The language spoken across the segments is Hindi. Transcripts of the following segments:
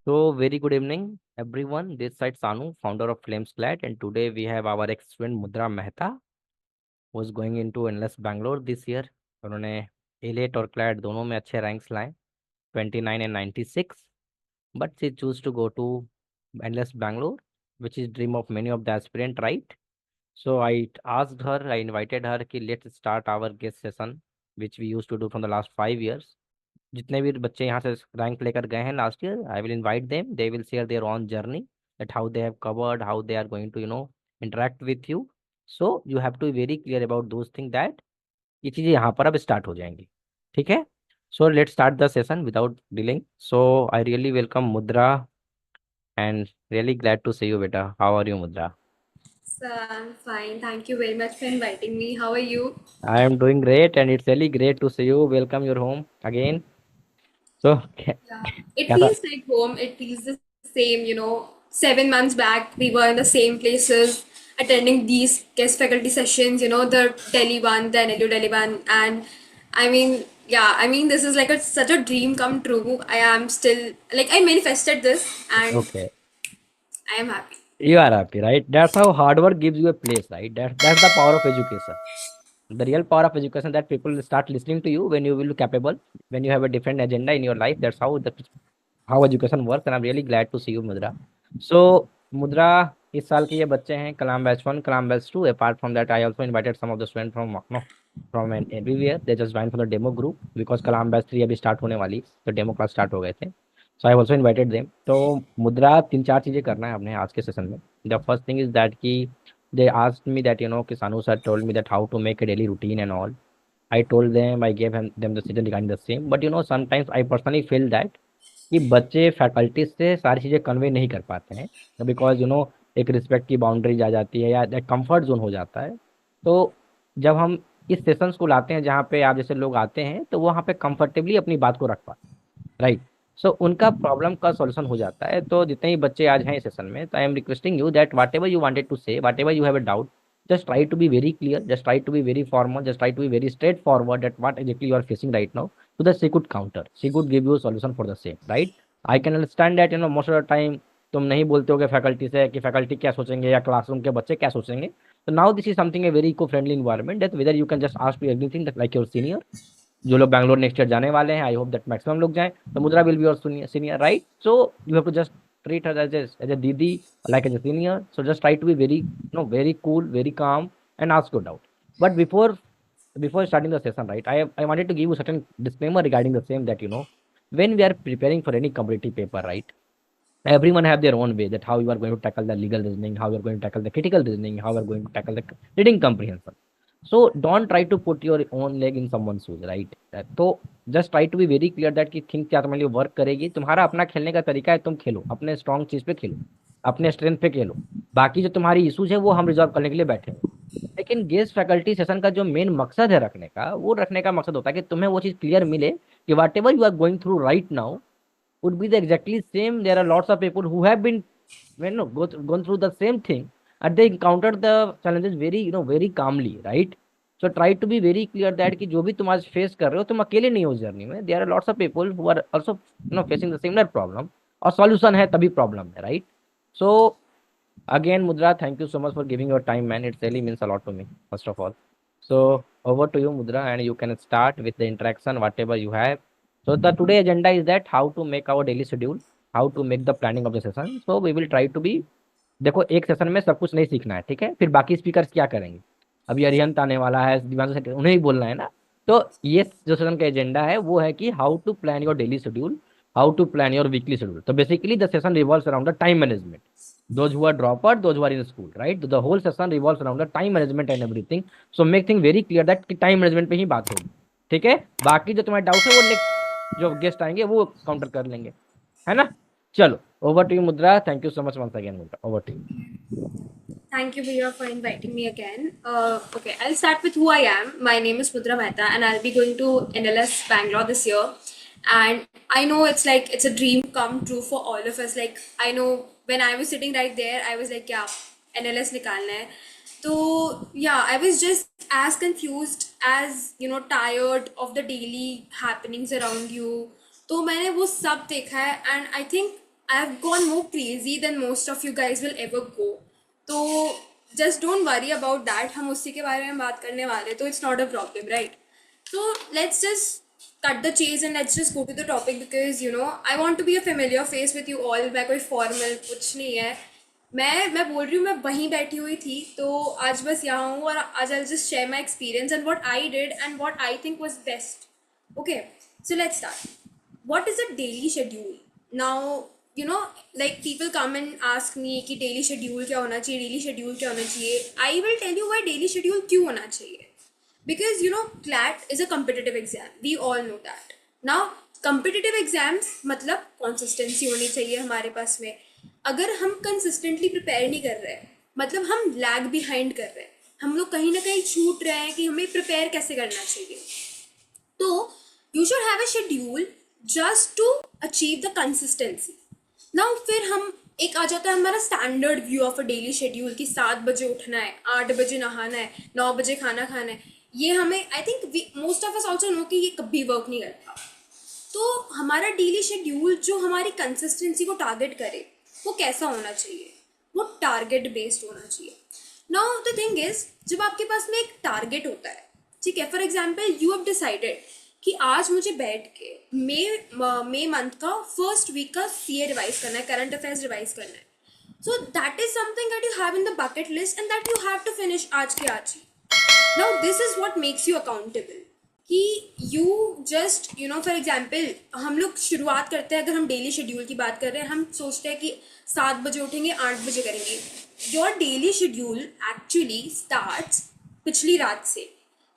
So, very good evening, everyone. This side Sanu, founder of Flames Glad, and today we have our ex-student Mudra Mehta, who is going into Endless Bangalore this year. उन्होंने एलेट और क्लैड दोनों में अच्छे रैंक्स लाए 29 and 96, but she choose to go to Endless Bangalore, which is dream of many of the aspirant, right? So I invited her कि let's start our guest session, which we used to do from the last 5 years. जितने भी बच्चे यहाँ से रैंक लेकर गए हैं last year, I will invite them, they will share their own journey, that how they have covered, how they are going to interact with you. So you have to be very clear about those thing that ये चीज़ें यहाँ पर अब स्टार्ट हो जाएंगी. ठीक है. So let start the session without delaying. So I really welcome Mudra and really glad to see you बेटा. How are you Mudra? So I'm fine. Thank you very much for inviting me. How are you? I am doing great and it's really great to see you. Welcome your home again. So Yeah. It कैसा? feels like home. It feels the same. 7 months back, we were in the same places, attending these guest faculty sessions, the Delhi one, the NLU Delhi one. And this is like such a dream come true. I am still, like, I manifested this and Okay. I am happy. You are happy, right? That's how hard work gives you a place, right? That's the power of education. The real power of education, that people will start listening to you when you will be capable, when you have a different agenda in your life. That's how education works, and I'm really glad to see you, Mudra. So, Mudra, इस साल के ये बच्चे हैं Kalam batch 1, Kalam batch 2. Apart from that, I also invited some of the students from everywhere. They just joined from the demo group because Kalam batch 3 अभी स्टार्ट होने वाली, तो डेमो क्लास स्टार्ट हो गए थे. सो आई ऑल्सो इन्वाइटेड देम. तो मुद्रा, 3-4 चीज़ें करना है हमने आज के सेशन में. The first thing is that कि they asked me that कि Sanu sir told me that how to make a daily routine and all. I told them, I gave them the suggestion regarding the same, but sometimes I personally feel that कि बच्चे फैकल्टी से सारी चीज़ें कन्वे नहीं कर पाते हैं, बिकॉज एक रिस्पेक्ट की बाउंड्रीज आ जाती है या एक कंफर्ट जोन हो जाता है. तो जब हम इस सेशंस को लाते हैं जहाँ पे आप जैसे लोग आते हैं, तो वहाँ पे कंफर्टेबली अपनी बात को रख पाते हैं, राइट? सो उनका प्रॉब्लम का सॉल्यूशन हो जाता है. तो जितने ही बच्चे आज हैं इस सेशन में, तो I am requesting you that whatever you wanted to say, whatever you have a doubt, just try to be very clear, just try to be very formal, just try to be very straightforward at what exactly you are facing right now, so that she could counter, she could give you a solution for the same, right? I can understand that most of the time तुम नहीं बोलते हो कि फैकल्टी से कि फैकल्टी क्या सोचेंगे या क्लासरूम के बच्चे क्या सोचेंगे. तो now this is something a very eco friendly environment, that whether you can just ask to everything like your senior. जो लोग बैंगलोर नेक्स्ट ईयर जाने वाले हैं, आई होप दैट मैक्सिमम लोग जाएं, तो Mudra will be your senior, right? So you have to just treat her as a didi, like as a senior. So just try to be very, very cool, very calm, and ask your doubt. But before starting the session, right, I wanted to give you certain disclaimer regarding the same, that when we are preparing for any competitive paper, right, everyone have their own way, that how you are going to tackle the legal reasoning, how you are going to tackle the critical reasoning, how you are going to tackle the reading comprehension. So don't try to put your own leg in someone's shoes, right? तो just try to be very clear that कि थिंक क्या तुम्हारे लिए वर्क करेगी. तुम्हारा अपना खेलने का तरीका है, तुम खेलो अपने स्ट्रॉन्ग चीज पे, खेलो अपने स्ट्रेंथ पे खेलो. बाकी जो तुम्हारी इशूज है वो हम रिजॉल्व करने के लिए बैठे हैं. लेकिन गेस्ट फैकल्टी सेशन का जो मेन मकसद है रखने का, वो रखने का मकसद होता है कि तुम्हें वो चीज क्लियर मिले कि whatever you are going through right now would be the exactly same. There are lots of people who have been, gone through the same thing, and they encountered the challenges very, very calmly, right? So try to be very clear that कि जो भी तुम आज फेस कर रहे हो, तुम अकेले नहीं हो जर्नी में. There are lots of people who are also facing the similar problem, और solution है तभी problem है, right? So again, Mudra, thank you so much for giving your time, man. It really means a lot to me, first of all. So over to you, Mudra, and you can start with the interaction, whatever you have. So the today agenda is that how to make our daily schedule, how to make the planning of the session. So we will try to be, देखो एक सेशन में सब कुछ नहीं सीखना है, ठीक है? फिर बाकी स्पीकर्स क्या करेंगे? अभी अरिहंत आने वाला है, दिव्यांशु सेठ, उन्हें ही बोलना है ना. तो ये जो सेशन का एजेंडा है वो है कि how to plan your daily schedule, how to plan your weekly schedule. तो basically the session revolves around the time management. Those who are dropper, those who are in school, right? The whole session revolves around the time management and everything. So make things very clear that कि time management पे ही बात होगी, ठीक है? बाकी जो तुम्हारे डाउट है वो नेक्स्ट जो गेस्ट आएंगे वो काउंटर कर लेंगे, है ना? चलो, over to you, Mudra. Thank you so much once again, Mudra. Over to you. Thank you, Bhaiya, for inviting me again. Okay, I'll start with who I am. My name is Mudra Mehta, and I'll be going to NLS Bangalore this year. And I know it's a dream come true for all of us. Like, I know when I was sitting right there, I was like, yeah, NLS nikalna hai. So yeah, I was just as confused as tired of the daily happenings around you. तो मैंने वो सब देखा है, and I think I have gone more crazy than most of you guys will ever go. तो just don't worry about that. हम उसी के बारे में बात करने वाले, तो it's not a problem, right? So let's just cut the chase and let's just go to the topic, because you know I want to be a familiar face with you all. मैं कोई formal कुछ नहीं है. मैं बोल रही हूँ, मैं वहीं बैठी हुई थी, तो आज बस यहाँ हूँ और आज I'll just share my experience and what I did and what I think was best. Okay, so let's start. What is a daily schedule? Now, you know, like people come and ask me कि daily schedule क्या होना चाहिए, daily schedule क्या होना चाहिए. I will tell you why daily schedule क्यों होना चाहिए. Because you know, CLAT is a competitive exam. We all know that. Now, competitive exams मतलब consistency होनी चाहिए हमारे पास में. अगर हम consistently prepare नहीं कर रहे हैं, मतलब हम lag behind कर रहे हैं, हम लोग कहीं ना कहीं छूट रहे हैं कि हमें prepare कैसे करना चाहिए. तो you should have a schedule just to achieve the consistency. Now फिर हम एक आ जाता है हमारा standard view of a daily schedule कि 7 बजे उठना है, 8 बजे नहाना है, 9 बजे खाना खाना है. ये हमें I think most of us also know कि ये कभी वर्क नहीं करता. तो हमारा डेली शेड्यूल जो हमारी कंसिस्टेंसी को टारगेट करे वो कैसा होना चाहिए, वो टारगेट बेस्ड होना चाहिए. नाउ द थिंग इज, जब आपके पास में एक टारगेट होता है, ठीक है, for example you have decided कि आज मुझे बैठ के मई मंथ का फर्स्ट वीक का सीए रिवाइज करना है, करंट अफेयर्स रिवाइज करना है. So that is something that you have in the bucket list and that you have to finish आज के आज ही. Now this is what makes you accountable. कि you just you know, for example हम लोग शुरुआत करते हैं, अगर हम डेली शेड्यूल की बात कर रहे हैं, हम सोचते हैं कि 7 बजे उठेंगे, 8 बजे करेंगे. Your daily schedule actually starts पिछली रात से.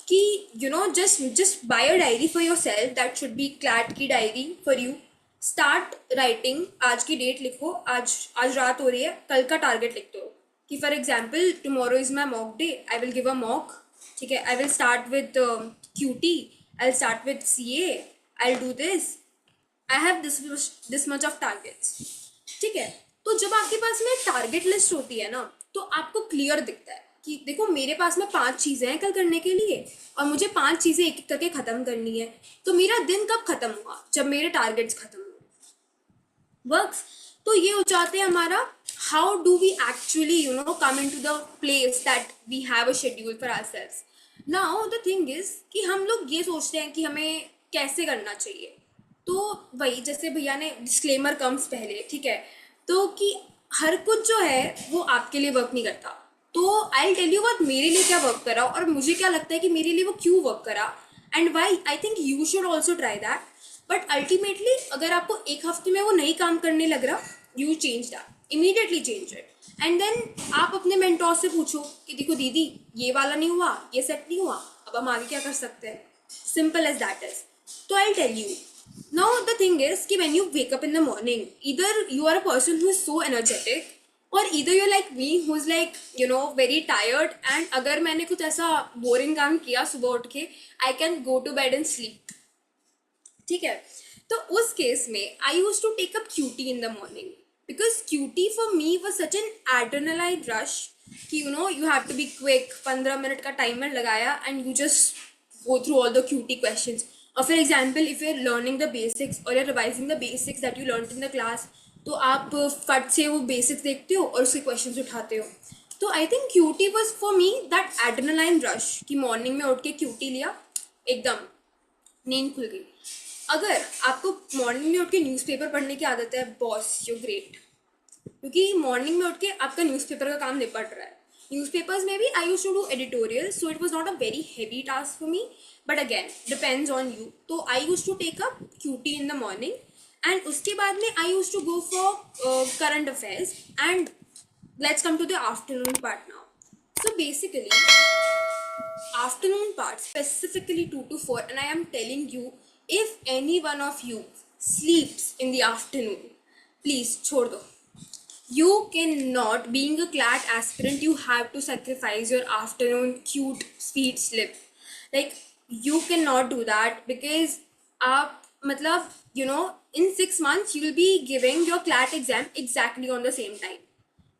कि you know, just buy a diary for your self, that should be CLAT की diary for you. Start writing, आज की डेट लिखो, आज रात हो रही है, कल का टारगेट लिख दो. कि for example tomorrow is my mock day, I will give a mock. ठीक है, I will start with QT, I will start with CA, I will do this, I have this much of targets. ठीक है, तो जब आपके पास में टारगेट लिस्ट होती है ना, तो आपको क्लियर दिखता है कि देखो मेरे पास में 5 चीज़ें हैं कल करने के लिए और मुझे 5 चीज़ें एक एक करके ख़त्म करनी है. तो मेरा दिन कब ख़त्म हुआ, जब मेरे टारगेट्स ख़त्म हुए. वर्क्स. तो ये हो जाते हैं हमारा how do we actually you know come into the place that we have a schedule for ourselves. Now the thing is कि हम लोग ये सोचते हैं कि हमें कैसे करना चाहिए. तो वही जैसे भैया ने डिस्क्लेमर कम्स पहले, ठीक है, तो कि हर कुछ जो है वो आपके लिए वर्क नहीं करता. तो आई टेल यू व्हाट मेरे लिए क्या वर्क करा और मुझे क्या लगता है कि मेरे लिए वो क्यों वर्क करा, and why I think you should also try that. But ultimately अगर आपको एक हफ्ते में वो नहीं काम करने लग रहा, you change that, immediately change it. And then आप अपने मेंटोर से पूछो कि देखो दीदी ये वाला नहीं हुआ, ये सेट नहीं हुआ, अब हम आगे क्या कर सकते हैं. Simple as that is. तो I tell you. Now the thing is कि when you wake up in the morning, either you are a person who is so energetic or either you're like me who is like you know very tired, and अगर मैंने कुछ ऐसा boring काम किया सुबह उठ के, I can go to bed and sleep. ठीक है, तो उस केस में I used to take up QT in the morning because QT for me was such an adrenaline rush कि you know you have to be quick. 15 minute का टाइमर लगाया and you just go through all the QT questions. और for example if you are learning the basics और your revising the basics that you learn in the class, तो आप फट से वो बेसिक्स देखते हो और उसके क्वेश्चंस उठाते हो. तो I think QT was for me that adrenaline rush कि मॉर्निंग में उठ के QT लिया, एकदम नींद खुल गई. अगर आपको मॉर्निंग में उठ के न्यूज़पेपर पढ़ने की आदत है, बॉस यू ग्रेट, क्योंकि मॉर्निंग में उठ के आपका न्यूज़पेपर का काम निपट रहा है. Newspapers maybe I used to do editorial, so it was not a very heavy task for me, but again depends on you. So I used to take up QT in the morning and उसके बाद में I used to go for current affairs. And let's come to the afternoon part now. So basically afternoon part specifically 2 to 4, and I am telling you, if any one of you sleeps in the afternoon, please छोड़ दो. You cannot, being a CLAT aspirant, you have to sacrifice your afternoon cute speed slip. Like you cannot do that because आप मतलब you know in 6 months you will be giving your CLAT exam exactly on the same time.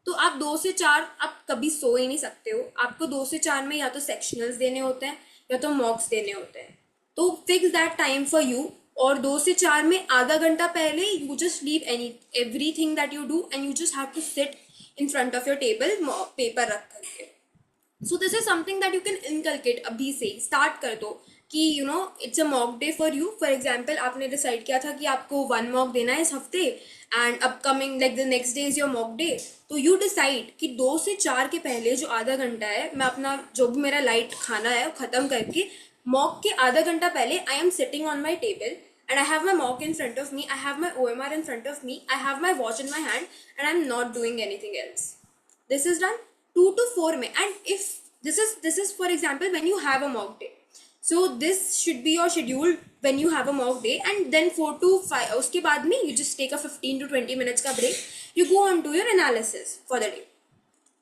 तो आप 2 से 4 आप कभी सो ही नहीं सकते हो. आपको 2 से 4 में या तो सेक्शनल्स देने होते हैं या तो मॉक्स देने होते हैं. तो fix that time for you. और 2 से 4 में आधा घंटा पहले you just leave everything that you do and you just have to sit in front of your table paper रख करके. So this is something that you can inculcate अभी से ही स्टार्ट कर दो कि you know it's a mock day for you. For example आपने डिसाइड किया था कि आपको 1 मॉक देना है इस हफ्ते and upcoming like the next day is your mock day. तो यू डिसाइड कि 2 से 4 के पहले जो आधा घंटा है मैं अपना जो भी मेरा लाइट खाना है वो ख़त्म करके मॉक के आधा घंटा पहले I am sitting on my table and I have my mock in front of me, I have my OMR in front of me, I have my watch in my hand, and I'm not doing anything else. This is done 2 to 4 में. And if this is for example when you have a mock day, so this should be your schedule when you have a mock day. And then 4 to 5 उसके बाद में you just take a 15 to 20 minutes का break, you go on to your analysis for the day,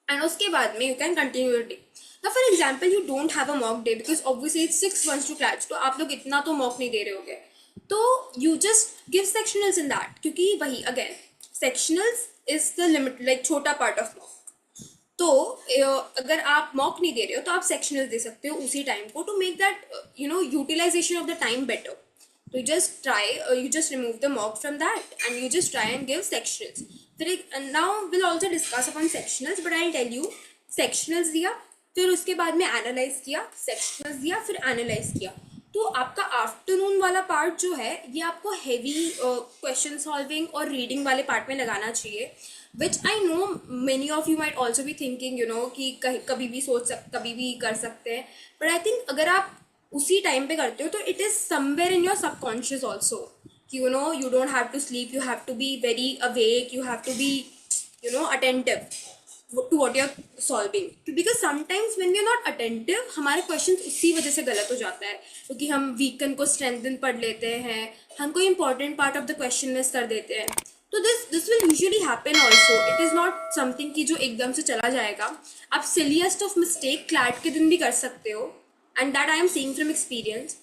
and उसके बाद में you can continue your day. Now for example you don't have a mock day because obviously it's 6 months to catch, तो आप लोग इतना तो mock नहीं दे रहे होगे, तो you just give sectionals in that, क्योंकि वही again sectionals is the limit like छोटा part of mock. तो अगर आप मॉक नहीं दे रहे हो तो आप सेक्शनल दे सकते हो उसी टाइम को to make that you know utilization of the time better. तो you just remove the mock from that and you just try and give sectionals. फिर now will also discuss upon sectionals, but I tell you sectionals दिया, फिर उसके बाद में एनालाइज किया, सेक्शनल्स दिया, फिर एनालाइज किया. तो आपका आफ्टरनून वाला पार्ट जो है ये आपको हैवी क्वेश्चन सॉल्विंग और रीडिंग वाले पार्ट में लगाना चाहिए, which I know many of you might also be thinking you know कि कभी भी कभी भी कर सकते हैं. बट आई थिंक अगर आप उसी टाइम पे करते हो तो it is somewhere in your subconscious also कि you know you don't have to sleep, you have to be very awake, you have to be you know attentive to what you're solving, because sometimes when we're not attentive हमारे questions उसी वजह से गलत हो जाता है, क्योंकि हम weaken को strengthen पढ़ लेते हैं, हम कोई important part of the question miss कर देते हैं. तो this will usually happen also. It is not something कि जो एकदम से चला जाएगा. आप silliest of mistake CLAT के दिन भी कर सकते हो, and that I am saying from experience.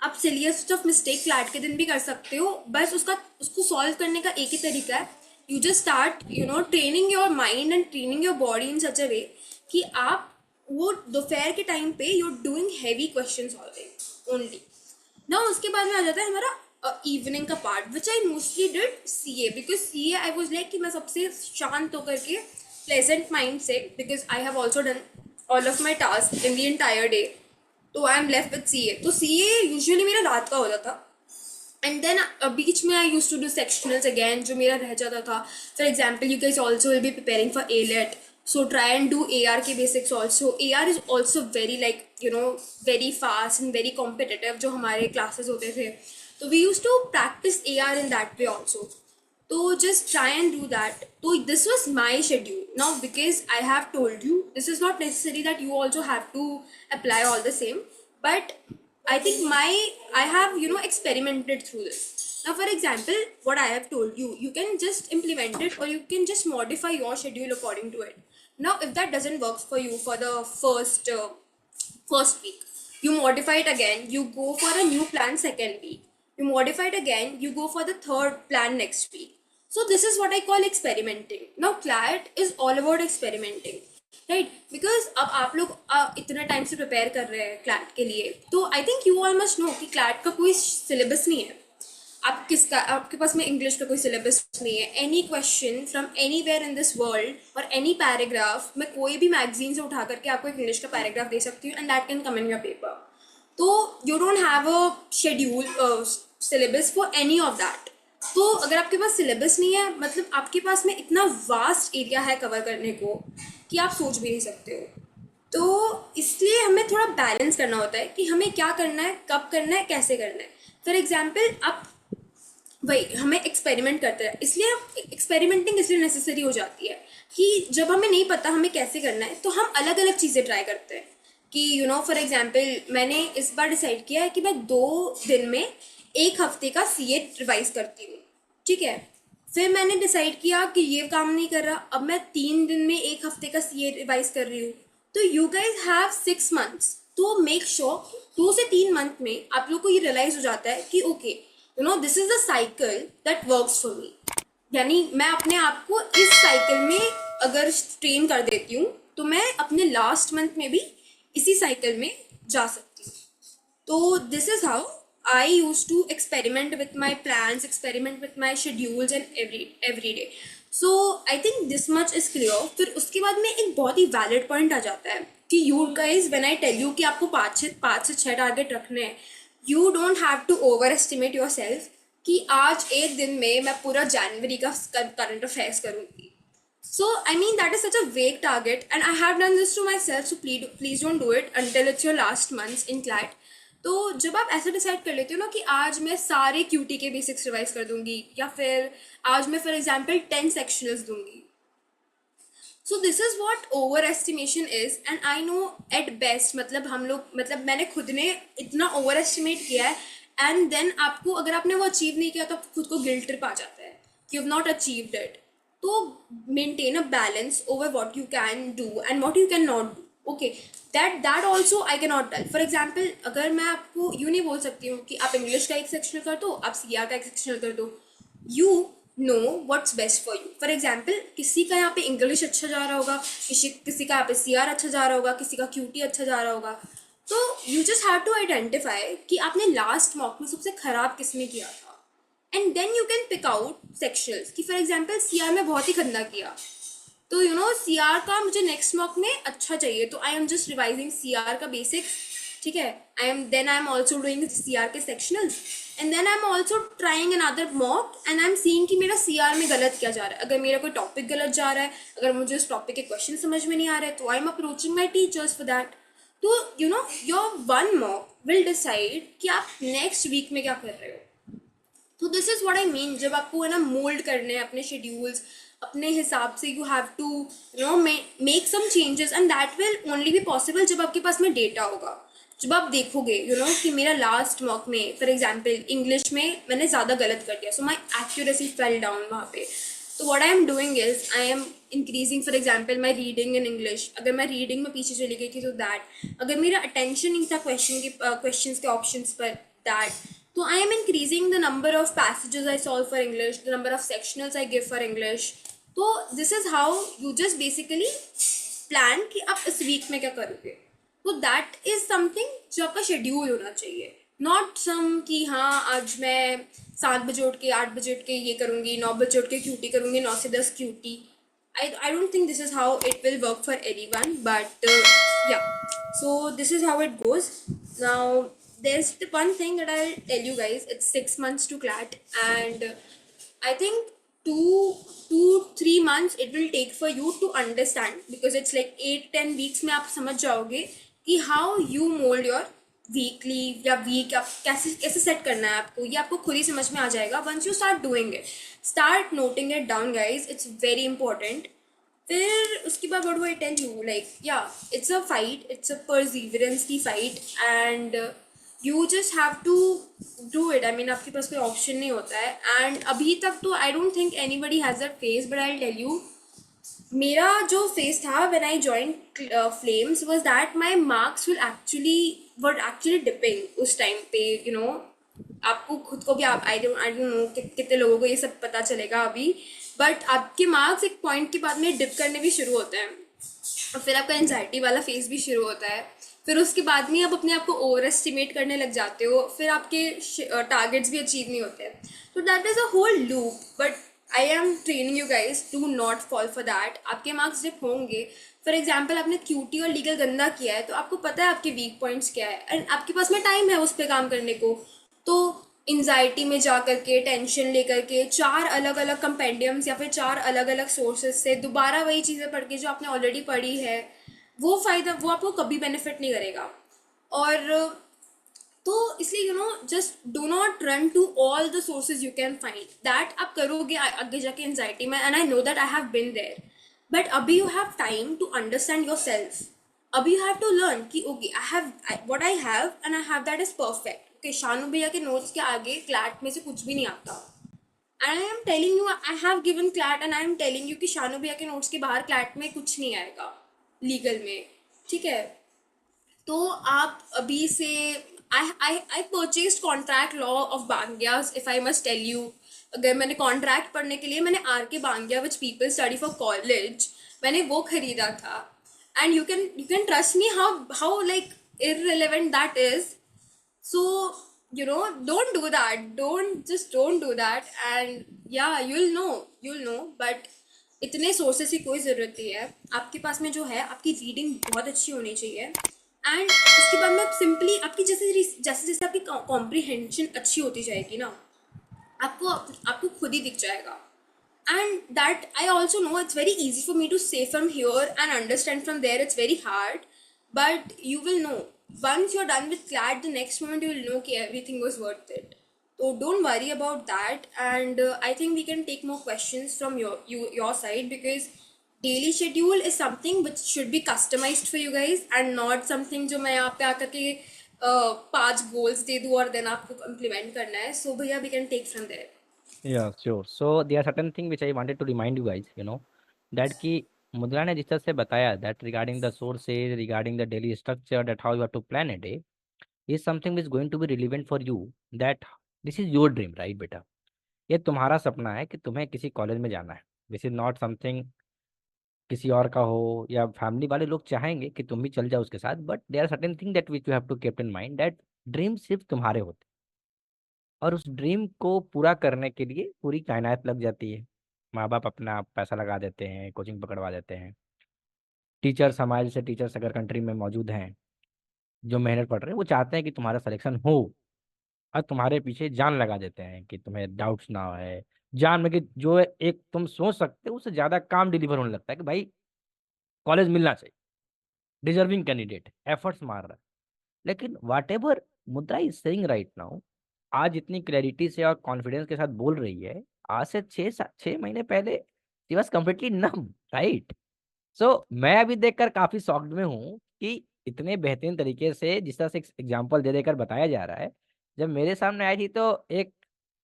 आप silliest of mistake CLAT के दिन भी कर सकते हो, बस उसको solve करने का एक ही तरीका है. You just start you know training your mind and training your body in such a way कि आप वो दोपहर के टाइम पे you're doing heavy question solving only. Now उसके बाद में आ जाता है हमारा इवनिंग का part, which I mostly did CA, because CA I was like कि मैं सबसे शांत होकर के प्लेजेंट माइंड से, because I have also done all of my task in the entire day, तो I am left with CA. तो CA यूजुअली मेरा रात का होता था, एंड देन बीच में I use to do sectionals again जो मेरा रह जाता था. For example you guys also will be preparing for ALET, so try and do AR के basics also. AR is also very like you know very fast and very competitive जो हमारे classes होते थे, तो we used to practice AR in that way also. So just try and do that. So this was my schedule. Now because I have told you, this is not necessary that you also have to apply all the same, but I think I have you know experimented through this. Now for example what I have told you, you can just implement it or you can just modify your schedule according to it. Now if that doesn't work for you for the first week, you modify it again, you go for a new plan second week, you modify it again, you go for the third plan next week. So this is what I call experimenting. Now CLAT is all about experimenting, right, because अब आप लोग इतना टाइम से प्रिपेयर कर रहे हैं क्लैट के लिए, तो I think you all must know कि क्लैट का कोई सिलेबस नहीं है. आपके पास में इंग्लिश का कोई सिलेबस नहीं है. Any question from anywhere in this world और एनी पैराग्राफ, मैं कोई भी मैगजीन से उठा करके आपको एक इंग्लिश का पैराग्राफ दे सकती हूँ and that can come in your paper. तो you don't have a schedule syllabus for any of that. तो अगर आपके पास सिलेबस नहीं है, मतलब आपके पास में इतना वास्ट एरिया है कवर करने को कि आप सोच भी नहीं सकते हो. तो इसलिए हमें थोड़ा बैलेंस करना होता है कि हमें क्या करना है, कब करना है, कैसे करना है. फॉर एग्जाम्पल आप वही हमें एक्सपेरिमेंट करते हैं, इसलिए एक्सपेरिमेंटिंग इसलिए नेसेसरी हो जाती है कि जब हमें नहीं पता हमें कैसे करना है तो हम अलग अलग चीज़ें ट्राई करते हैं. कि यू नो फॉर एग्जाम्पल मैंने इस बार डिसाइड किया है कि मैं 2 दिन में 1 हफ्ते का CA रिवाइज करती हूँ, ठीक है. फिर मैंने डिसाइड किया कि ये काम नहीं कर रहा, अब मैं 3 दिन में 1 हफ्ते का CA रिवाइज कर रही हूँ. तो यू गाइज हैव 6 months, तो मेक श्योर 2 से 3 मंथ में आप लोग को ये रियलाइज हो जाता है कि okay you know this is the cycle that works for me. यानी मैं अपने आप को इस साइकिल में अगर ट्रेन कर देती हूँ तो मैं अपने लास्ट मंथ में भी इसी साइकिल में जा सकती हूँ. तो this is how I used to experiment with my plans, experiment with my schedules and every day. So I think this much is clear. फिर उसके बाद में एक बहुत ही वैलिड पॉइंट आ जाता है कि you guys when I tell you कि आपको पाँच से छः टारगेट रखने हैं, you don't have to overestimate yourself कि आज एक दिन में मैं पूरा जनवरी का करंट अफेयर्स करूँगी. So, I mean, that is such a vague target, and I have done this to myself, so please don't do it until it's your last months in CLAT. तो जब आप ऐसे डिसाइड कर लेते हो ना कि आज मैं सारे क्यूटी के बेसिक्स रिवाइज कर दूंगी, या फिर आज मैं फॉर एग्जाम्पल 10 सेक्शनल्स दूंगी. So this is what overestimation is, and I know at best मतलब हम लोग मतलब मैंने खुद ने इतना ओवर एस्टिमेट किया है, एंड देन आपको अगर आपने वो अचीव नहीं किया तो आप खुद को गिल्ट ट्रिप आ जाता है कि you have not achieved it. तो maintain a balance over what you can do and what you can not do. Okay, that also I can not tell. For example अगर मैं आपको यूँ नहीं बोल सकती हूँ कि आप इंग्लिश का एक सेक्शनल कर दो, आप सीआर का एक सेक्शनल कर दो. You know what's best for you. For example किसी का यहाँ पे इंग्लिश अच्छा जा रहा होगा, किसी का यहाँ पे सीआर अच्छा जा रहा होगा, किसी का क्यूटी अच्छा जा रहा होगा. तो you just have to identify कि आपने लास्ट मॉक में सबसे खराब किसने किया था, and then you can pick out sectionals. कि फॉर एग्जाम्पल सीआर में बहुत ही गंदा किया, तो यू नो सीआर का मुझे नेक्स्ट मॉक में अच्छा चाहिए, तो I am just revising CR का बेसिक्स. ठीक है, I am also doing CR के sectionals, and then I am also trying another mock, and I am seeing कि मेरा सीआर में गलत क्या जा रहा है. अगर मेरा कोई टॉपिक गलत जा रहा है, अगर मुझे उस टॉपिक के क्वेश्चन समझ में नहीं आ रहे, तो I am approaching my teachers for that. तो you know your one mock will decide कि आप नेक्स्ट वीक में क्या कर रहे हो. तो this is what I mean. जब आपको है ना मोल्ड करने हैं अपने शेड्यूल्स अपने हिसाब से, you have to you know make some changes, and that will only be possible जब आपके पास में डेटा होगा. जब आप देखोगे यू नो कि मेरा लास्ट मॉक में फॉर एग्जाम्पल इंग्लिश में मैंने ज़्यादा गलत कर दिया, सो माई एक्यूरेसी फेल डाउन वहाँ पे. तो what I am doing is I am increasing for example my reading in English. अगर मैं रीडिंग में पीछे चली गई थी तो दैट, अगर मेरा अटेंशन नहीं था क्वेश्चन के ऑप्शन पर, that. So I am increasing the number of passages I solve for English, the number of sectionals I give for English. So this is how you just basically plan कि आप इस वीक में क्या करोगे. तो that is something जो आपका शेड्यूल होना चाहिए, नॉट सम कि हाँ आज मैं 7 बजे उठ के 8 बजे उठ के ये करूँगी, 9 बजे उठ के क्यूटी करूँगी, 9 से 10 cutie. I don't think this is how it will work for everyone, but yeah, so this is how it goes. Now there's the one thing that I'll tell you guys. It's 6 months to CLAT, and I think 2 3 months it will take for you to understand, because it's like 8-10 weeks में आप समझ जाओगे कि how you mold your weekly या वीक आप कैसे कैसे सेट करना है आपको, ये आपको खुद ही समझ में आ जाएगा once you start doing it. Start noting it down guys, it's very important. फिर उसके बाद what do I tell you, like या it's a fight, it's a perseverance की fight, and you just have to do it. I mean आपके पास कोई ऑप्शन नहीं होता है. एंड अभी तक तो I don't think anybody has that phase, but I tell you मेरा जो फेस था when I join Flames was that my marks will actually dipping उस टाइम पे. यू नो आपको खुद को भी आप आई डोंट नो कितने लोगों को ये सब पता चलेगा अभी, बट आपके मार्क्स एक पॉइंट के बाद में डिप करने भी शुरू होते हैं, और फिर आपका एंजाइटी वाला फेज भी शुरू होता है. फिर उसके बाद में आप अपने आप को ओवर एस्टिमेट करने लग जाते हो, फिर आपके टारगेट्स भी अचीव नहीं होते हैं. तो that is a whole loop, but I am training you guys to not fall for that. आपके मार्क्स डिप होंगे. फॉर एग्जाम्पल आपने क्यूटी और लीगल गंदा किया है, तो आपको पता है आपके वीक पॉइंट्स क्या है, एंड आपके पास में टाइम है उस पर काम करने को. तो एंजाइटी में जा कर के टेंशन लेकर के 4 अलग अलग कंपेंडियम्स या फिर 4 अलग अलग सोर्सेज से दोबारा वही चीज़ें पढ़ के जो आपने ऑलरेडी पढ़ी है, वो आपको कभी बेनिफिट नहीं करेगा. और तो इसलिए you know just do not run to all the sources you can find. That आप करोगे आगे जाके एंजाइटी में, and I know that I have been there, but अभी you have time to understand yourself. अभी यू हैव टू लर्न कि okay I have what I have and I have that is perfect. Okay, Shanu भैया के नोट्स के आगे क्लैट में से कुछ भी नहीं आता. And I am telling you I have given CLAT, and I am telling you कि शानू भैया के नोट्स के बाहर क्लैट में कुछ नहीं आएगा लीगल में. ठीक है, तो आप अभी से I purchased contract law of Bangyas, if I must tell you. अगर मैंने कॉन्ट्रैक्ट पढ़ने के लिए मैंने R K Bangia which people study for college, मैंने वो खरीदा था. And you can trust me how like irrelevant that is. So you know, don't do that, don't do that. And yeah, you'll know, but इतने सोर्सेस की कोई ज़रूरत नहीं है। आपके पास में जो है, आपकी रीडिंग बहुत अच्छी होनी चाहिए, एंड उसके बाद में आप सिंपली आपकी जैसे जैसे जैसे आपकी कॉम्प्रिहेंशन अच्छी होती जाएगी ना, आपको आपको खुद ही दिख जाएगा। And that I also know it's very easy for me to say from here and understand from there, it's very hard, but you will know once you're done with CLAT, the next moment you will know that everything was worth it. So don't worry about that, and I think we can take more questions from your side, because daily schedule is something which should be customized for you guys and not something जो मैं यहाँ पे आकर के 5 goals दे दूँ और then आपको implement करना है. So भैया, we can take from there. Yeah, sure. So there are certain things which I wanted to remind you guys, that कि मुद्रा ने जिस तरह से बताया that regarding the sources, regarding the daily structure, that how you have to plan a day, is something which is going to be relevant for you. That this is your dream, right, बेटा? ये तुम्हारा सपना है कि तुम्हें किसी कॉलेज में जाना है. दिस इज नॉट समथिंग किसी और का हो, या फैमिली वाले लोग चाहेंगे कि तुम भी चल जाओ उसके साथ, but there are certain thing that which you have to keep in mind, that dream सिर्फ तुम्हारे होते हैं, और उस ड्रीम को पूरा करने के लिए पूरी कायनात लग जाती है. माँ बाप अपना पैसा लगा देते हैं, कोचिंग पकड़वा देते हैं, टीचर्स, हमारे जैसे टीचर्स अगर कंट्री में मौजूद हैं जो मेहनत पढ़ रहे हैं, वो चाहते हैं कि तुम्हारा सिलेक्शन हो, और तुम्हारे पीछे जान लगा देते हैं कि तुम्हें डाउट्स ना है, जान में कि जो एक तुम सोच सकते हो उससे ज़्यादा काम डिलीवर होने लगता है कि भाई कॉलेज मिलना चाहिए, डिजर्विंग कैंडिडेट एफर्ट्स मार रहा है. लेकिन वाट एवर मुद्रा इज सेइंग राइट नाउ, आज इतनी क्लैरिटी से और कॉन्फिडेंस के साथ बोल रही है, आज से 6 महीने पहले she was completely numb, right? So मैं अभी देखकर काफी शॉक्ड में हूँ कि इतने बेहतरीन तरीके से जिस तरह से एग्जाम्पल दे देकर बताया जा रहा है. जब मेरे सामने आई थी तो एक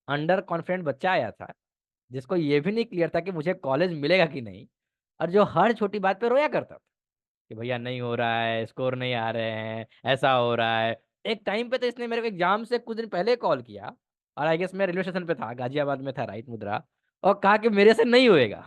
अंडर कॉन्फिडेंट बच्चा आया था जिसको ये भी नहीं क्लियर था कि मुझे कॉलेज मिलेगा कि नहीं, और जो हर छोटी बात पे रोया करता था कि भैया नहीं हो रहा है, स्कोर नहीं आ रहे हैं, ऐसा हो रहा है. एक टाइम पे तो इसने मेरे को एग्जाम से कुछ दिन पहले कॉल किया, और आई गेस मैं रेलवे स्टेशन पे था, गाजियाबाद में था, राइट मुद्रा, और कहा कि मेरे से नहीं होएगा.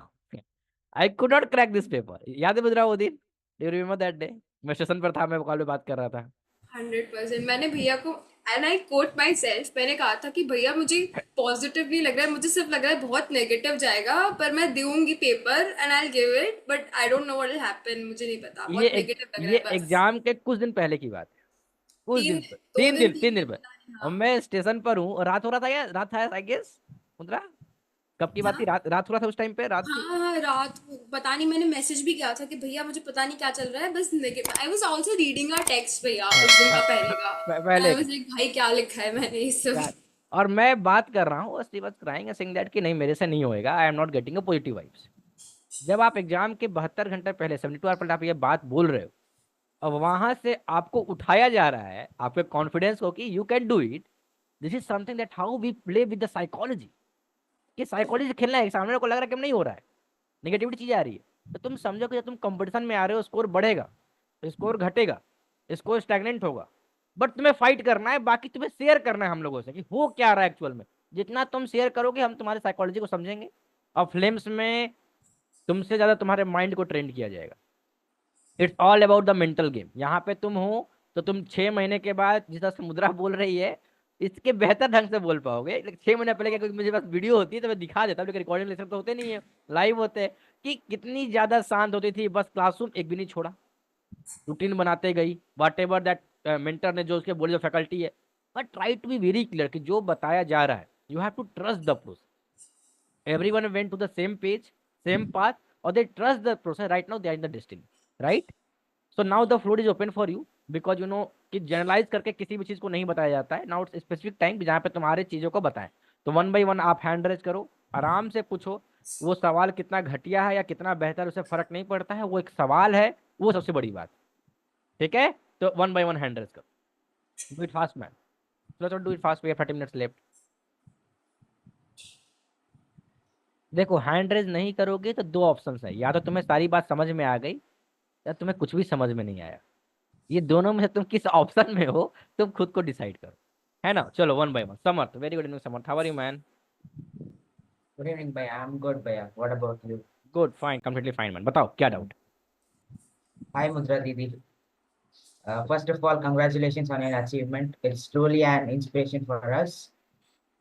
I could not crack this paper. याद है मुद्रा वो दिन? Do you remember that day? मैं स्टेशन पर था, मैं कॉल पे बात कर रहा था. 100%। मैंने भैया को, and I quote my self, मैंने कहा था कि भैया मुझे पॉजिटिव नहीं लग रहा है, मुझे सिर्फ लग रहा है बहुत नेगेटिव जाएगा, पर मैं दूंगी paper and I give it, but I don't know what will happen, मुझे नहीं पता, बहुत नेगेटिव लग रहा ये है बस। एग्जाम के कुछ दिन पहले की बात है. कुछ तीन दिन पर, दो दिन 3 दिन पर, पता नहीं। और हाँ मैं स्टेशन पर हूँ, और रात हो रहा था, या रात था आई गेस मुद्रा? कब की बात थी? हाँ रात रात हो रहा था उस टाइम पे, रात थी. हाँ हाँ, रात को पता नहीं, मैंने मैसेज भी किया था कि भैया मुझे पता नहीं क्या चल रहा है, बस negative. I was also reading a text भैया हाँ उस दिन हाँ का, पहले हाँ, का, एंड आई पहले का. वाज लाइक भाई क्या लिखा है मैंने ये सब। यार, और मैं बात कर रहा हूँ, she was crying saying that कि नहीं मेरे से नहीं होएगा, I am not getting a positive vibes. जब आप एग्जाम के 72 घंटे पहले, 72 आवर पहले आप ये बात बोल रहे हो, अब वहां से आपको उठाया जा रहा है आपके कॉन्फिडेंस को कि you can do it. This is something that how we play with the psychology, कि साइकोलॉजी से खेलना है. सामने वाले को लग रहा है कि नहीं हो रहा है, नेगेटिविटी चीज आ रही है, तो तुम समझो कि जब तुम कंपटीशन में आ रहे हो, स्कोर बढ़ेगा, स्कोर घटेगा, स्कोर स्टैग्नेंट होगा, बट तुम्हें फाइट करना है, बाकी तुम्हें शेयर करना है हम लोगों से कि हो क्या रहा है एक्चुअल में. जितना तुम शेयर करोगे हम तुम्हारे साइकोलॉजी को समझेंगे, और फ्लेम्स में तुमसे ज्यादा तुम्हारे माइंड को ट्रेंड किया जाएगा. It's all about the mental game. यहाँ पे तुम हो तो तुम 6 महीने के बाद जिस तरह से मुद्रा बोल रही है, इसके बेहतर ढंग से बोल पाओगे. लेकिन 6 महीने पहले क्या, क्योंकि मुझे पास वीडियो होती है तो मैं दिखा देता हूँ, लेकिन रिकॉर्डिंग लेक्चर तो होते नहीं है, लाइव होते हैं. कि कितनी ज्यादा शांत होती थी, बस क्लासरूम एक भी नहीं छोड़ा, रूटीन बनाते गई, वाट एवर दैट मेंटर ने जो उसके बोले, जो फैकल्टी है. But try to be very clear कि जो बताया जा रहा है, you have to trust the process. Everyone went to the same page, same path, और they trust the process. Right now they are in the destiny, right? So now the floor is open for you, because you know कि जनरलाइज करके किसी भी चीज को नहीं बताया जाता है. नाउ इट्स स्पेसिफिक टाइम जहाँ पे तुम्हारे चीजों को बताएं. तो वन बाई वन आप हैंड रेज करो, आराम से पूछो. वो सवाल कितना घटिया है या कितना बेहतर, उससे फर्क नहीं पड़ता है, वो एक सवाल है, वो सबसे बड़ी बात. ठीक है? तो one by one hand raise करो. Do it fast man. चलो do it fast, we have 30 minutes left. देखो, हैंड रेज नहीं करोगे तो दो ऑप्शन है, या तो तुम्हें सारी बात समझ में आ गई, या तुम्हें कुछ भी समझ में नहीं आया. ये दोनों में से तुम किस ऑप्शन में हो, तुम खुद को डिसाइड करो. है ना? चलो one by one. Samarth, very good evening Samarth, how are you man? Good evening, Bhaiya. I'm good, Bhaiya. What about you? Good, fine, completely fine man. बताओ क्या doubt? Hi, Mudra Didi. First of all, congratulations on your achievement. It's truly an inspiration for us.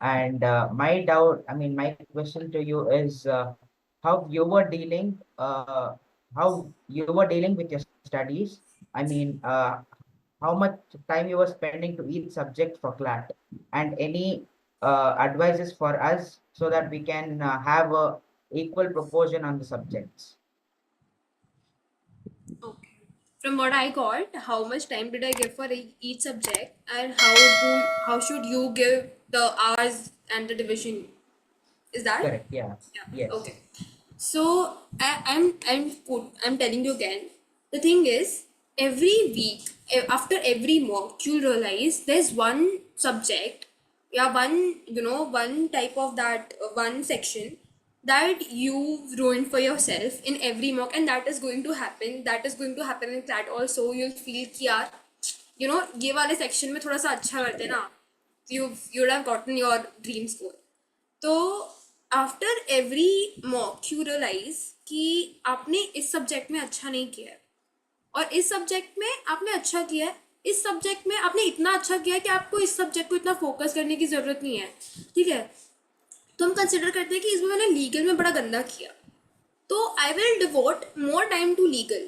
And my question to you is how you were dealing, with your studies. I mean, how much time you were spending to each subject for CLAT, and any advices for us so that we can have a equal proportion on the subjects. Okay. From what I got, how much time did I give for each subject, and how should you give the hours and the division? Is that? Correct. Yeah. Yeah. Yes. Okay. So I'm telling you again. The thing is, every week, after every mock, you'll realize there's one subject, yeah, one type of that one section that you ruined for yourself in every mock, and that is going to happen. That is going to happen in CLAT also. You'll feel कि यार, ये वाले section में थोड़ा सा अच्छा करते ना, you would have gotten your dream score. तो after every mock you realise कि आपने इस सब्जेक्ट में अच्छा नहीं किया है, और इस सब्जेक्ट में आपने अच्छा किया है, इस सब्जेक्ट में आपने इतना अच्छा किया है कि आपको इस सब्जेक्ट को इतना फोकस करने की ज़रूरत नहीं है, ठीक है। तो हम कंसिडर करते हैं कि इसमें मैंने लीगल में बड़ा गंदा किया, तो I will devote more time to legal.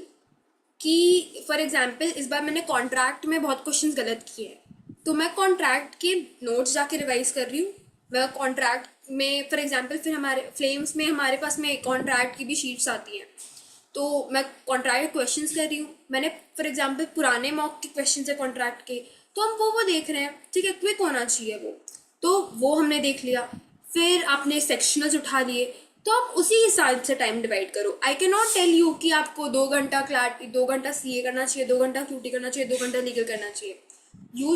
कि फॉर एग्जाम्पल इस बार मैंने कॉन्ट्रैक्ट में बहुत क्वेश्चन गलत किए हैं, तो मैं कॉन्ट्रैक्ट के नोट्स जाके रिवाइज कर रही हूँ। मैं कॉन्ट्रैक्ट में फॉर एग्जाम्पल फिर हमारे फ्लेम्स में हमारे पास में कॉन्ट्रैक्ट की भी शीट्स आती हैं, तो मैं कॉन्ट्रैक्ट क्वेश्चंस कर रही हूँ। मैंने फॉर एग्जाम्पल पुराने मॉक के क्वेश्चन है कॉन्ट्रैक्ट के, तो हम वो देख रहे हैं, ठीक है, क्विक होना चाहिए वो, तो वो हमने देख लिया। फिर आपने सेक्शनल्स उठा लिए, तो आप उसी हिसाब से टाइम डिवाइड करो। I can not tell you कि आपको 2 घंटा क्लैट, 2 घंटा सीए करना चाहिए, 2 घंटा क्यूटी करना चाहिए, 2 घंटा लीगल करना चाहिए। You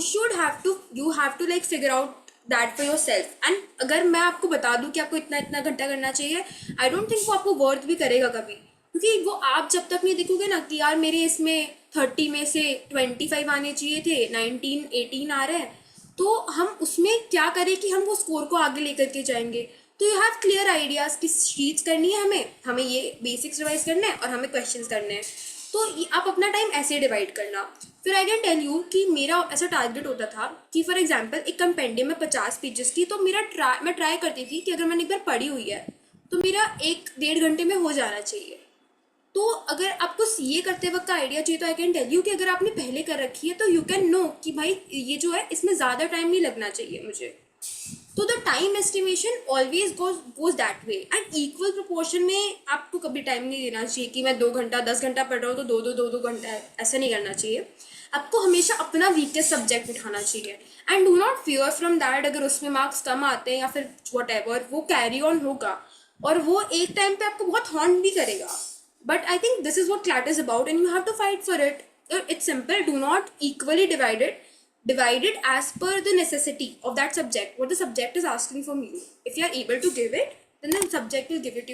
have to like figure out that for your self. And अगर मैं आपको बता दूँ कि आपको इतना इतना घंटा करना चाहिए, आई डोंट थिंक वो आपको वर्थ भी करेगा कभी, क्योंकि वो आप जब तक नहीं देखोगे ना कि यार मेरे इसमें 30 में से 25 आने चाहिए थे, 19 18 आ रहे हैं, तो हम उसमें क्या करें कि हम वो स्कोर को आगे लेकर के जाएंगे। तो यू हैव क्लियर आइडियाज़ कि शीट्स करनी है, हमें ये बेसिक्स रिवाइज करना है और हमें क्वेश्चंस करने हैं, तो आप अपना टाइम ऐसे डिवाइड करना। फिर आई कैन टेल यू कि मेरा ऐसा टारगेट होता था कि फॉर एग्जाम्पल एक कंपेंडियम में 50 पेजेस की, तो मैं ट्राई करती थी कि अगर मैंने एक बार पढ़ी हुई है तो मेरा 1-1.5 घंटे में हो जाना चाहिए। तो अगर आपको सीए करते वक्त का आइडिया चाहिए, तो आई कैन टेल यू कि अगर आपने पहले कर रखी है तो यू कैन नो कि भाई ये जो है इसमें ज़्यादा टाइम नहीं लगना चाहिए मुझे। तो the time estimation always goes that way, and equal proportion में आपको कभी टाइम नहीं देना चाहिए कि मैं 2 घंटा 10 घंटा पढ़ रहा हूँ तो दो घंटा है, ऐसा नहीं करना चाहिए। आपको हमेशा अपना वीकेस्ट सब्जेक्ट उठाना चाहिए, and do not fear from that अगर उसमें मार्क्स कम आते हैं या फिर वट एवर, वो कैरी ऑन होगा और वो एक टाइम पे आपको बहुत हॉन्ट भी करेगा। But I think this is what CLAT is about, and you have to fight for it. It's simple. Do not equally divide it. Divide it as per the necessity of that subject. What the subject is asking from you. If you are able to give it, then the subject will give it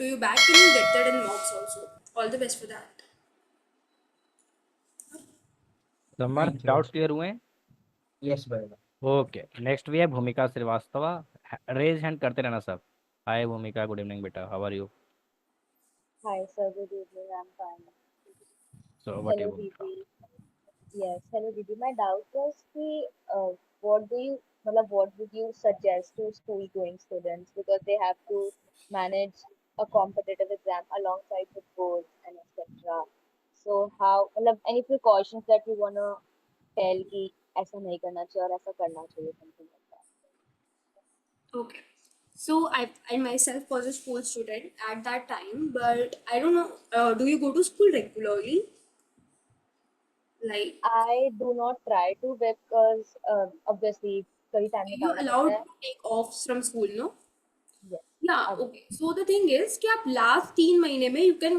to you back, and you'll get that in mocks also. All the best for that. Summer, Thank you. Doubts clear हुए? Yes, brother. ओके, नेक्स्ट भी है भूमिका श्रीवास्तवा। रेज हैंड करते रहना सब। हाय भूमिका, गुड इवनिंग बेटा, how are you? Hi, sir. Good evening. I'm fine. So what Hello, you Bhoomika? Didi. Yes, hello, Didi. My doubt was what do you, what would you suggest to school-going students because they have to manage a competitive exam alongside with boards and etc. So how, any precautions that you wanna tell कि ऐसा नहीं करना चाहिए और ऐसा करना चाहिए, something like that. Okay. So I myself was a school student at that time, but I don't know. Do you go to school regularly? Like, I do not try to because obviously कभी time you निकालना पड़ता allowed है. to take offs from school, no? Yes. Yeah, अब okay. So the thing is कि आप लास्ट 3 महीने में you can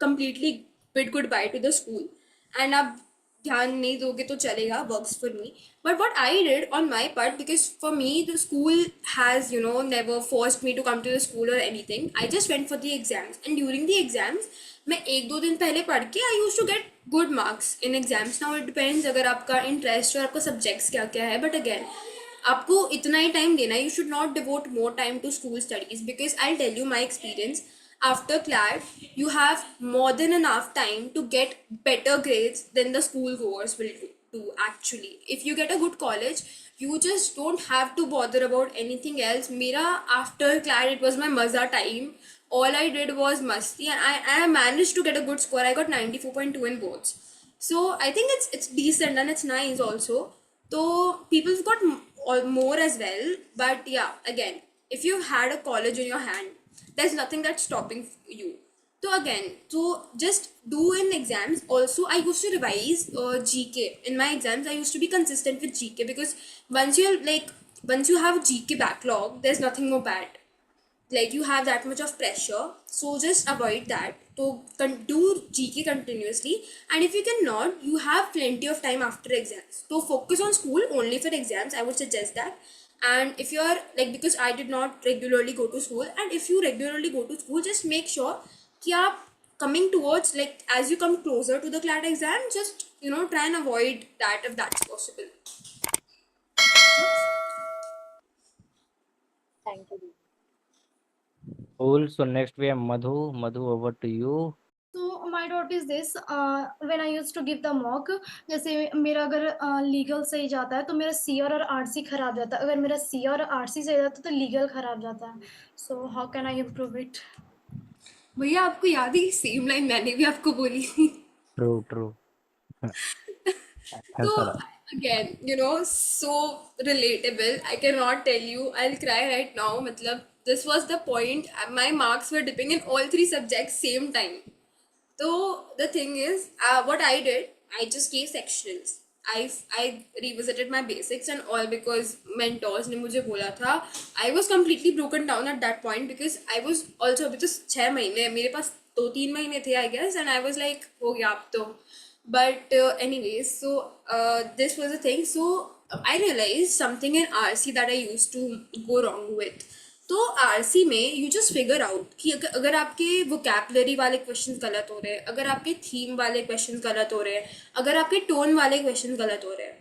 completely bid goodbye to the school, and आप ध्यान नहीं दोगे तो चलेगा, works for me. But what I did on my part, because for me the school has never forced me to come to the school or anything. I just went for the exams, and during the exams मैं 1-2 दिन पहले पढ़ के I used to get good marks in exams. Now it depends अगर आपका interest और आपका subjects क्या क्या है, but again आपको इतना ही टाइम देना है। You should not devote more time to school studies, because I tell you my experience. after CLAT, you have more than enough time to get better grades than the school goers will do actually. If you get a good college, you just don't have to bother about anything else. Mera after CLAT, it was my maza time. All I did was masti, and I managed to get a good score. I got 94.2 in boards. So I think it's decent and it's nice also. So people've got more as well. But yeah, again, if you've had a college in your hand, there's nothing that's stopping you. So again, so just do in exams. Also, I used to revise GK in my exams. I used to be consistent with GK because once you have a GK backlog, there's nothing more bad. Like you have that much of pressure, so just avoid that. So do GK continuously, and if you cannot, you have plenty of time after exams, so focus on school only for exams. I would suggest that. And if you're like, because I did not regularly go to school, and if you regularly go to school, just make sure कि आप coming towards, like as you come closer to the CLAT exam, just try and avoid that if that's possible. Thank you, Didi. Cool. So next we have Madhu. Madhu, over to you. So my doubt is this, when I used to give the mock, जैसे मेरा अगर लीगल सही जाता है तो मेरा सी और आरसी खराब जाता है, अगर मेरा सी और आरसी सही जाता है तो लीगल खराब जाता है. So how can I improve it? भैया आपको याद है सेम लाइन मैंने भी आपको बोली थी. True, true. So Answer. again, so relatable. I cannot tell you. I'll cry right now. Matlab, this was the point. My marks were dipping in all three subjects same time. So the thing is, what I did, I just gave sectionals. I revisited my basics and all because mentors ने मुझे बोला था. I was completely broken down at that point because I was also अभी तो 6 महीने मेरे पास 2-3 महीने थे I guess, and I was like हो गया अब तो. But anyways, so this was the thing. So I realized something in RC that I used to go wrong with. तो आरसी में यू जस्ट फिगर आउट कि अगर आपके वोकैबलरी वाले क्वेश्चंस गलत हो रहे हैं, अगर आपके थीम वाले क्वेश्चंस गलत हो रहे हैं, अगर आपके टोन वाले क्वेश्चंस गलत हो रहे हैं,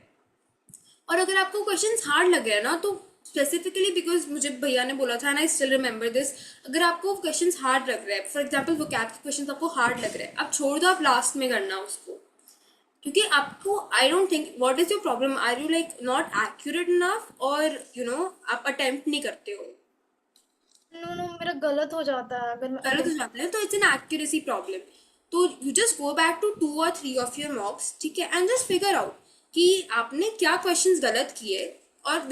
और अगर आपको क्वेश्चंस हार्ड लग रहे हैं ना, तो स्पेसिफिकली बिकॉज मुझे भैया ने बोला था and I still remember this, अगर आपको क्वेश्चंस हार्ड लग रहे हैं, फॉर एग्जाम्पल वोकैब के क्वेश्चंस आपको हार्ड लग रहे हैं, आप छोड़ दो, आप लास्ट में करना उसको. क्योंकि आपको I don't think what is your problem, are you like not accurate enough, और आप अटेम्प्ट नहीं करते हो. नो मेरा गलत हो जाता है अगर गलत हो जाता है तो इट्स एन एक्यूरेसी प्रॉब्लम. तो you just go back to 2 or 3 of your mocks, ठीक है, एंड जस्ट फिगर आउट कि आपने क्या क्वेश्चंस गलत किए. और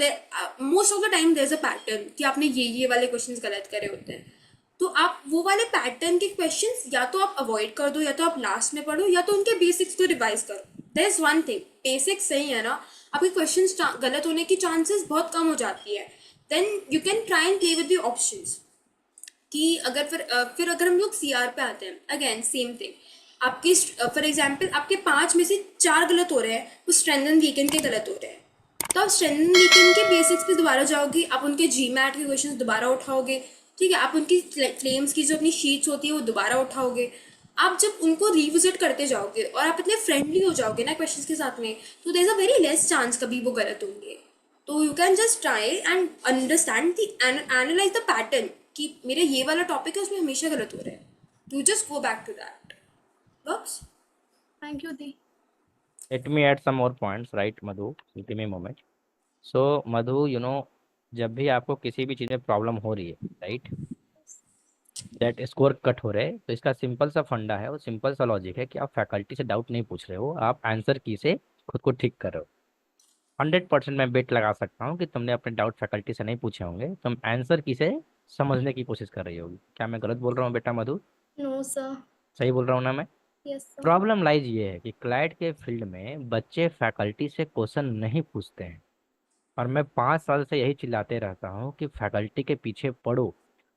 most of the time there is a pattern कि आपने ये वाले क्वेश्चंस गलत करे होते हैं. तो आप वो वाले पैटर्न के क्वेश्चंस या तो आप अवॉइड कर दो, या तो आप लास्ट में पढ़ो, या तो उनके बेसिक्स को रिवाइज करो. There is one thing, basics सही है ना, आपके क्वेश्चंस गलत होने की चांसेस बहुत कम हो जाती है. Then you can try and play with the options कि अगर फिर अगर हम लोग CR पे आते हैं, अगेन सेम थिंग. आपके फॉर एग्जाम्पल आपके 5 में से 4 गलत हो रहे हैं, वो स्ट्रेंथ एंड वीकेंड के गलत हो रहे हैं. तो आप स्ट्रेंथ एंड वीकेंड के बेसिक्स पे दोबारा जाओगे, आप उनके GMAT के क्वेश्चंस दोबारा उठाओगे, ठीक है, आप उनकी क्लेम्स की जो अपनी शीट्स होती है वो दोबारा उठाओगे. आप जब उनको रिविजिट करते जाओगे और आप इतने फ्रेंडली हो जाओगे ना क्वेश्चंस के साथ में, तो there is a very less chance कभी वो गलत होंगे. तो you can just try and understand the analyse the pattern कि मेरा ये वाला टॉपिक है उसमें हमेशा गलत हो रहा है. You just go back to that. Works. Thank you दी. Let me add some more points, right, Madhu? Give me a moment. So, Madhu, जब भी आपको किसी भी चीज़ में प्रॉब्लम हो रही है, राइट, दैट स्कोर कट हो रहे हैं, तो इसका सिंपल सा फंडा है, वो सिंपल सा लॉजिक है कि आप फैकल्टी से डाउट नहीं पूछ रहे हो, आप आंसर की से खुद को ठीक कर रहे हो. 100% मैं बेट लगा सकता हूँ कि तुमने अपने डाउट फैकल्टी से नहीं पूछे होंगे, तुम आंसर की से समझने की कोशिश कर रही होगी. क्या मैं गलत बोल रहा हूँ बेटा मधु? No sir. सही बोल रहा हूँ ना मैं? Yes sir. प्रॉब्लम लाइज ये है कि क्लाइड के फील्ड में बच्चे फैकल्टी से क्वेश्चन नहीं पूछते हैं, और मैं 5 साल से यही चिल्लाते रहता हूँ कि फैकल्टी के पीछे पढ़ो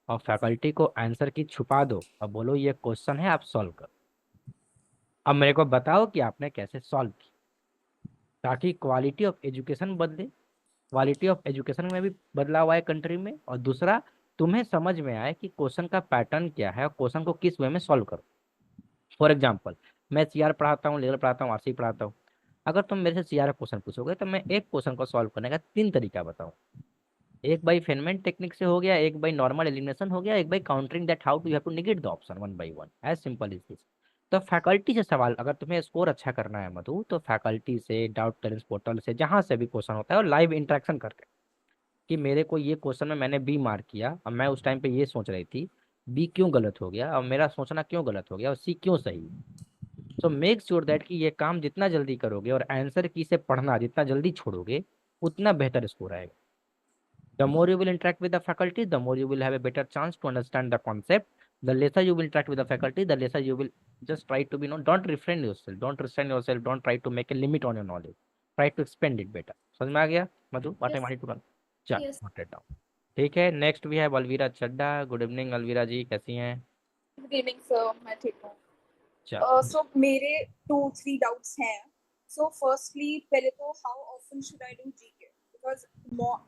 और फैकल्टी को आंसर की छुपा दो और बोलो ये क्वेश्चन है, आप सॉल्व करो. अब मेरे को बताओ कि आपने कैसे सॉल्व की, ताकि क्वालिटी ऑफ एजुकेशन बदले. क्वालिटी ऑफ एजुकेशन में भी बदलाव आए कंट्री में, और दूसरा तुम्हें समझ में आए कि क्वेश्चन का पैटर्न क्या है और क्वेश्चन को किस वे में सॉल्व करो. फॉर एग्जाम्पल, मैं CR पढ़ाता हूँ, लीगल पढ़ाता हूँ, RC पढ़ाता हूँ. अगर तुम मेरे से CR क्वेश्चन पूछोगे तो मैं एक क्वेश्चन को सॉल्व करने का 3 तरीका बताऊँ. एक बाई फेनमैन टेक्निक से हो गया, एक बाई नॉर्मल एलिमिनेशन हो गया, एक by countering that how to you have to negate the option one by one, as simple is this. तो फैकल्टी से सवाल, अगर तुम्हें स्कोर अच्छा करना है मधु, तो फैकल्टी से, डाउट टैलेंट पोर्टल से, जहां से भी क्वेश्चन होता है, और लाइव इंटरेक्शन करके कि मेरे को ये क्वेश्चन में मैंने बी मार्क किया, अब मैं उस टाइम पे ये सोच रही थी बी क्यों गलत हो गया, और मेरा सोचना क्यों गलत हो गया, और सी क्यों सही। सो मेक श्योर दैट कि ये काम जितना जल्दी करोगे और आंसर की से पढ़ना जितना जल्दी छोड़ोगे, उतना बेहतर स्कोर आएगा। The more you will interact with the faculty, the more you will have a better chance to understand the concept. The lesser you will interact with the faculty, the lesser you will just try to be, don't refrain yourself, don't try to make a limit on your knowledge. Try to expand it better. समझ में आ गया मधु? What I Yes. wanted to learn. चल, Yes. note it down. ठीक है, next we have Alvira Chadha. Good evening Alvira ji, कैसी हैं? गुड इवनिंग सर, मैं ठीक हूँ। चल, सो मेरे 2-3 डाउट्स हैं। सो फर्स्टली पहले तो how often should I do GK, because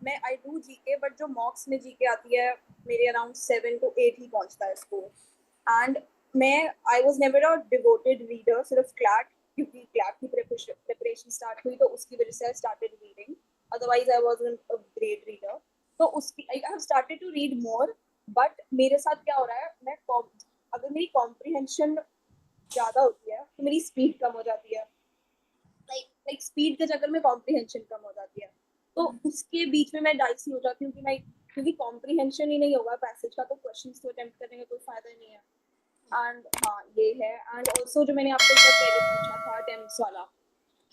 मैं आई डू जीके बट जो मॉक्स में जीके आती है मेरे अराउंड 7 to 8 ही पहुंचता है स्कोर। एंड मैं I was never a devoted reader, सिर्फ क्लैट, क्योंकि क्लैट की प्रिपरेशन स्टार्ट हुई तो उसकी वजह से I started reading, otherwise I wasn't a great reader. तो उसकी I have started to read more, but मेरे साथ क्या हो रहा है, मैं अगर मेरी कॉम्प्रिहेंशन ज़्यादा होती है तो मेरी स्पीड कम हो जाती है, लाइक स्पीड के चक्कर में कॉम्प्रिहेंशन कम हो जाती है। तो उसके बीच में मैं डाइसी हो जाती हूँ कि मैं, क्योंकि कॉम्प्रिहेंशन ही नहीं होगा पैसेज का तो क्वेश्चंस तो अटेम्प्ट करने का कोई फायदा ही नहीं है। एंड हाँ ये है। एंड ऑल्सो जो मैंने आपको एक पहले पूछा था अटेम्प्ट्स वाला,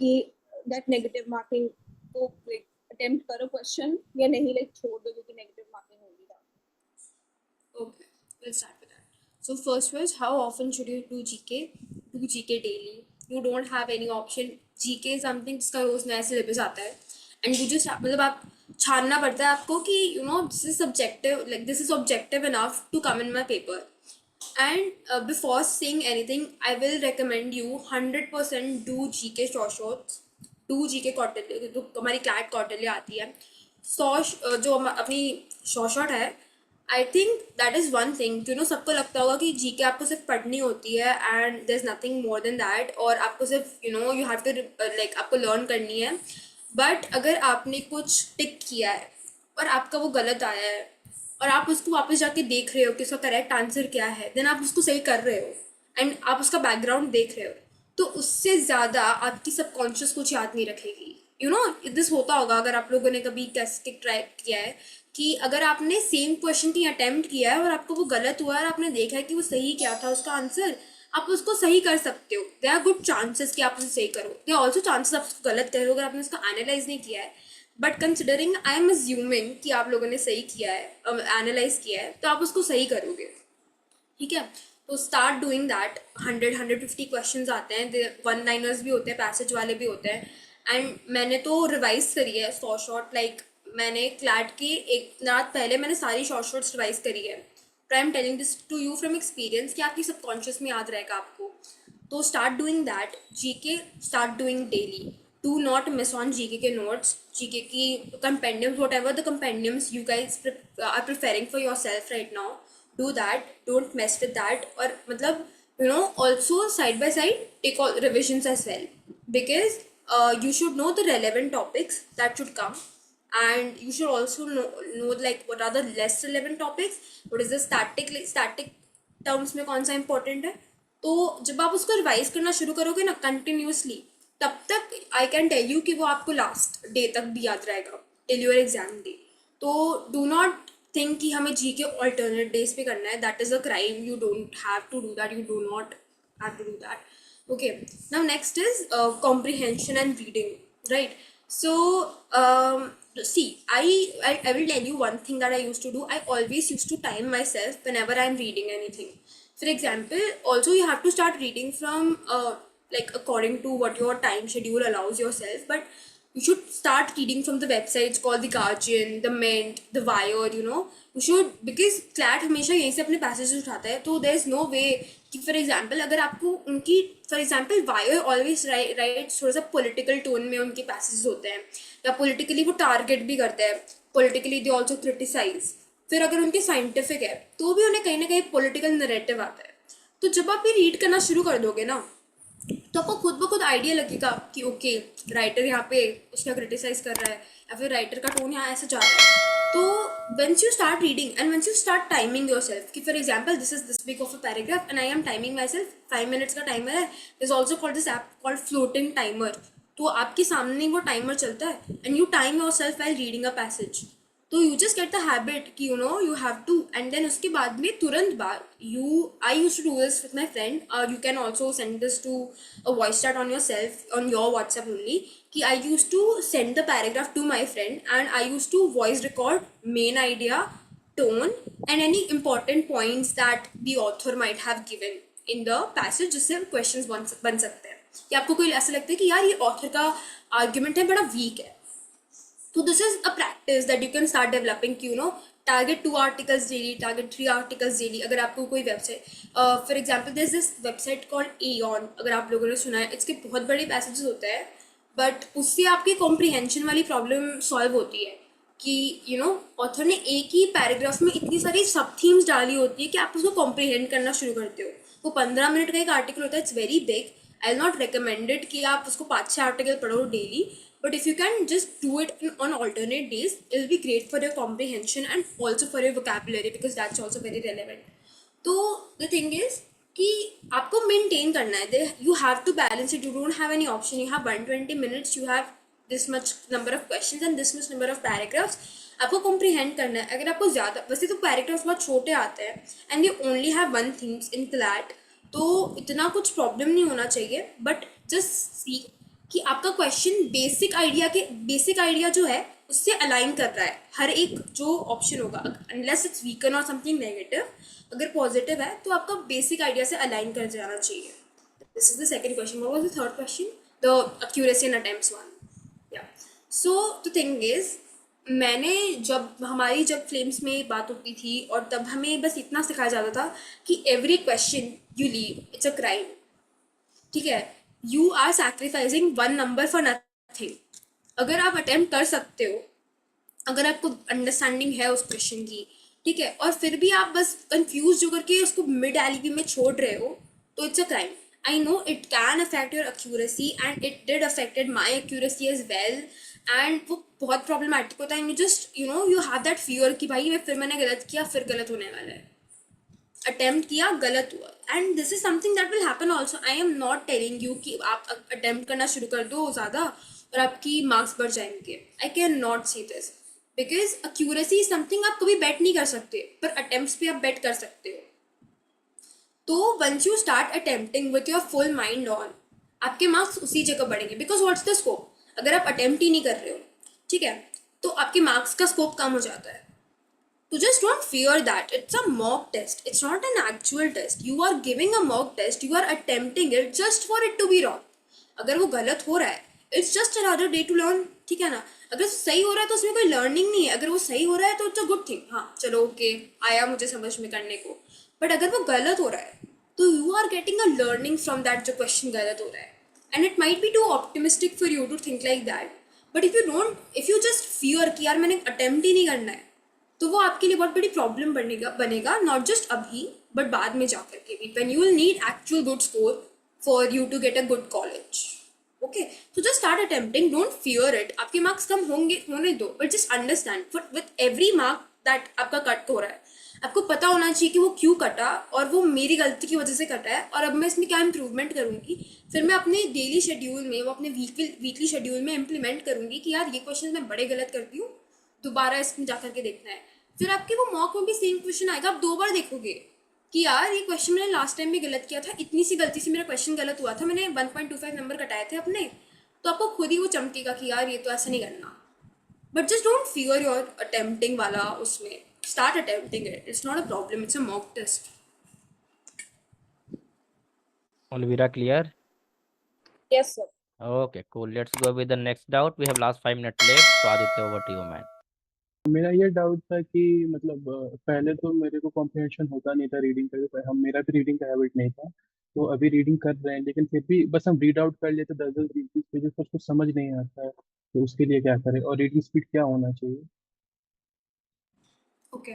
कि दैट नेगेटिव मार्किंग, तो लाइक अटेम्प्ट करो क्वेश्चन या नहीं, लाइक छोड़ दो क्योंकि नेगेटिव मार्किंग होगी। Okay, let's start with that. So first was, how often should you do GK? Do GK daily. You don't have any option. GK is something जिसका रोज नया सिलेबस आता है, and you just मतलब आप छानना पड़ता है आपको कि this is subjective, like this is objective enough to come in my paper. And before saying anything, I will recommend you 100% do GK short shorts, do GK quarterly, जो हमारी क्लैट क्वार्टरली आती है। जो अपनी शॉर्ट शॉर्ट है, I think that is one thing, सबको लगता होगा कि जीके आपको सिर्फ पढ़नी होती है and there is nothing more than that, और आपको सिर्फ यू हैव टू लाइक आपको लर्न करनी है। बट अगर आपने कुछ टिक किया है और आपका वो गलत आया है और आप उसको वापस जाके देख रहे हो कि उसका करेक्ट आंसर क्या है, देन आप उसको सही कर रहे हो एंड आप उसका बैकग्राउंड देख रहे हो, तो उससे ज़्यादा आपकी सबकॉन्शियस कुछ याद नहीं रखेगी। दिस होता होगा अगर आप लोगों ने कभी कैसे ट्राई किया है कि अगर आपने सेम क्वेश्चन की अटेम्प्ट किया है और आपको वो गलत हुआ है और आपने देखा है कि वो सही क्या था उसका आंसर, आप उसको सही कर सकते हो। दे आर गुड चांसेस कि आप उसे सही करो, दे आर ऑल्सो चांसेस आप उसको गलत करो अगर आपने उसका एनालाइज नहीं किया है। But considering I am assuming कि आप लोगों ने सही किया है, एनालाइज किया है, तो आप उसको सही करोगे। ठीक है, तो स्टार्ट डूइंग दैट। 100-150 क्वेश्चंस आते हैं, वन लाइनर्स भी होते हैं, पैसेज वाले भी होते हैं। एंड मैंने तो रिवाइज करी है शॉर्ट, लाइक मैंने क्लैट की एक रात पहले मैंने सारी शॉर्ट्स रिवाइज करी है। तो I am telling this to you from experience कि आपकी सबकॉन्शियस में याद रहेगा आपको। तो start doing that. GK start doing daily. Do not miss on GK के नोट्स, जीके की compendiums, whatever the compendiums you guys are preferring for your self right now, do that, don't mess with that. और मतलब also side by side take all revisions as well, because you should know the relevant topics that should come, and you should also know like what are the less relevant topics, what is the static terms में कौन सा important है। तो जब आप उसको रिवाइज करना शुरू करोगे ना कंटिन्यूसली, तब तक आई कैन टेल यू कि वो आपको लास्ट डे तक भी याद रहेगा, टिल योर एग्जाम डे। तो डू नॉट थिंक कि हमें जी के ऑल्टरनेट डेज पे करना है, that is a crime. You don't have to do that, you do not have to do that. Okay, now next is comprehension and reading, right? So see, I will tell you one thing that I used to do. I always used to time myself whenever I'm reading anything. For example, also you have to start reading from like according to what your time schedule allows yourself, but you should start reading from the websites called The Guardian, The Mint, The Wire, you should, because CLAT हमेशा यहीं से अपने पैसेज उठाता है। तो there is no way कि फॉर एग्जाम्पल अगर आपको उनकी, for example wire always right थोड़ा सा पॉलिटिकल टोन में उनके पैसेज होते हैं, या पॉलिटिकली वो टारगेट भी करते हैं, पॉलिटिकली दे ऑल्सो क्रिटिसाइज। फिर अगर उनके साइंटिफिक है तो भी उन्हें कहीं ना कहीं पॉलिटिकल नरेटिव आता है। तो जब आप ये रीड करना शुरू कर दोगे ना, तो आपको खुद ब खुद आइडिया लगेगा कि ओके राइटर यहाँ पे उसका क्रिटिसाइज कर रहा है, या फिर राइटर का टोन यहाँ ऐसे जा रहा है। तो once you start reading and once you start timing yourself कि for example this is this big of a paragraph and I am timing myself 5 minutes का timer है, there's also called this app called floating timer, तो आपके सामने वो timer चलता है and you time yourself while reading a passage, तो you just get the habit कि you know you have to, and then उसके बाद में तुरंत बाद I used to do this with my friend, you can also send this to a voice chat on yourself on your WhatsApp only, कि I used to send the paragraph to my friend and I used to voice record main idea, tone and any important points that the author might have given in the passage, जिससे questions बन सकते हैं कि आपको कोई ऐसा लगता है कि यार ये author का argument है बड़ा weak है, so this is a practice that you can start developing कि you know target 2 articles daily, target 3 articles daily. अगर आपको कोई website for example there's this website called Aeon, अगर आप लोगों ने सुना है, इसके बहुत बड़े पैसेजेस होते हैं बट उससे आपकी कॉम्प्रीहेंशन वाली प्रॉब्लम सॉल्व होती है कि यू नो ऑथर ने एक ही पैराग्राफ में इतनी सारी सब थीम्स डाली होती है कि आप उसको कॉम्प्रीहेंड करना शुरू करते हो. वो 15 मिनट का एक आर्टिकल होता है, it's very big, I will not recommended कि आप उसको 5-6 आर्टिकल पढ़ो daily, but if you can just do it on alternate days, it will be great for your comprehension and also for your vocabulary because that's also very relevant. तो the thing is कि आपको मेंटेन करना है, you have to balance it, you don't have any option, you have 120 minutes, you have this much number of questions and this much number of paragraphs, आपको comprehend करना है. अगर आपको ज़्यादा, वैसे तो paragraphs बहुत छोटे आते हैं and you only have 1 themes in CLAT, तो इतना कुछ प्रॉब्लम नहीं होना चाहिए, बट जस्ट सी कि आपका क्वेश्चन बेसिक आइडिया जो है उससे अलाइन कर रहा है. हर एक जो ऑप्शन होगा, अनलेस इट्स वीकन और समथिंग नेगेटिव, अगर पॉजिटिव है तो आपका बेसिक आइडिया से अलाइन कर जाना चाहिए. This is the second question. What was the third question? The accuracy in attempts one. या सो द थिंग इज, मैंने जब फ्लेम्स में बात होती थी और तब हमें बस इतना सिखाया जाता था कि every question you leave it's a crime. ठीक है, you are sacrificing 1 number for nothing. अगर आप अटेम्प्ट कर सकते हो, अगर आपको अंडरस्टैंडिंग है उस क्वेश्चन की, ठीक है, और फिर भी आप बस कंफ्यूज होकर के उसको मिड एलबी में छोड़ रहे हो, तो it's a crime. I know it can affect your accuracy and it did affected my accuracy as well, and वो बहुत प्रॉब्लमैटिक होता है. And you just you know you have that fear कि भाई मैंने गलत किया, फिर गलत होने वाला है. अटेम्प्ट किया, गलत हुआ, and this is something that will happen also. I am not telling you कि आप अटेम्प्ट करना शुरू कर दो ज़्यादा और आपकी मार्क्स बढ़ जाएंगे. आई can not see this because accuracy is something आप कभी बेट नहीं कर सकते, पर अटेम्प्ट्स पे आप बेट कर सकते हो. तो once you start attempting with your full mind on, आपके मार्क्स उसी जगह बढ़ेंगे. Because what's the scope? अगर आप अटेम्प्ट ही नहीं कर रहे हो, ठीक है, तो आपके मार्क्स का स्कोप कम हो जाता है. So just don't fear that. It's a mock test. It's not an actual test. You are giving a mock test. You are attempting it just for it to be wrong. अगर वो गलत हो रहा है, it's just another day to learn. ठीक है ना? अगर सही हो रहा है तो उसमें कोई लर्निंग नहीं है. अगर वो सही हो रहा है तो it's a good thing. हाँ चलो ओके, आया मुझे समझ में करने को. बट अगर वो गलत हो रहा है तो you are getting a learning from that जो क्वेश्चन गलत हो रहा है. And it might be too optimistic for you to think like that. But if you just fear कि यार मैंने attempt ही नहीं करना है, तो वो आपके लिए बहुत बड़ी प्रॉब्लम बनेगा नॉट जस्ट अभी बट बाद में जाकर के भी, when you will need actual good score for you to get a good college. Okay, so just start attempting, don't fear it. आपके मार्क्स कम होने दो, but just understand with every mark that आपका कट हो रहा है, आपको पता होना चाहिए कि वो क्यों कटा और वो मेरी गलती की वजह से कटा है और अब मैं इसमें क्या इंप्रूवमेंट करूँगी. फिर मैं अपने डेली शेड्यूल में, वो अपने वीकली शेड्यूल में इम्प्लीमेंट करूँगी कि यार ये क्वेश्चन मैं बड़े गलत करती हूँ, दोबारा इसमें जा करके देखना है. फिर आपके वो मॉक में भी सेम क्वेश्चन आएगा, आप 2 बार देखोगे कि यार ये क्वेश्चन मैंने लास्ट टाइम भी गलत किया था, इतनी सी गलती से मेरा क्वेश्चन गलत हुआ था, मैंने 1.25 नंबर कटाए थे अपने, तो आपको खुद ही वो चमकेगा कि यार ये तो ऐसा नहीं करना. But just don't fear your attempting वाला, उसमें start attempting it. It's not a problem, it's a mock test. Olvira, clear? Yes, sir. Okay, cool. Let's go with the next doubt. We have last 5 minutes left. So Aditya, over to you, man. मेरा ये डाउट था कि मतलब पहले तो मेरे को कॉम्प्रिहेंशन होता नहीं था रीडिंग का, हम मेरा भी रीडिंग का हैबिट नहीं था. तो अभी रीडिंग कर रहे हैं लेकिन फिर भी बस हम रीड आउट कर लेते 10-20 पेजेस, पर उसको समझ नहीं आता है. तो उसके लिए क्या करें और रीडिंग स्पीड क्या होना चाहिए? ओके,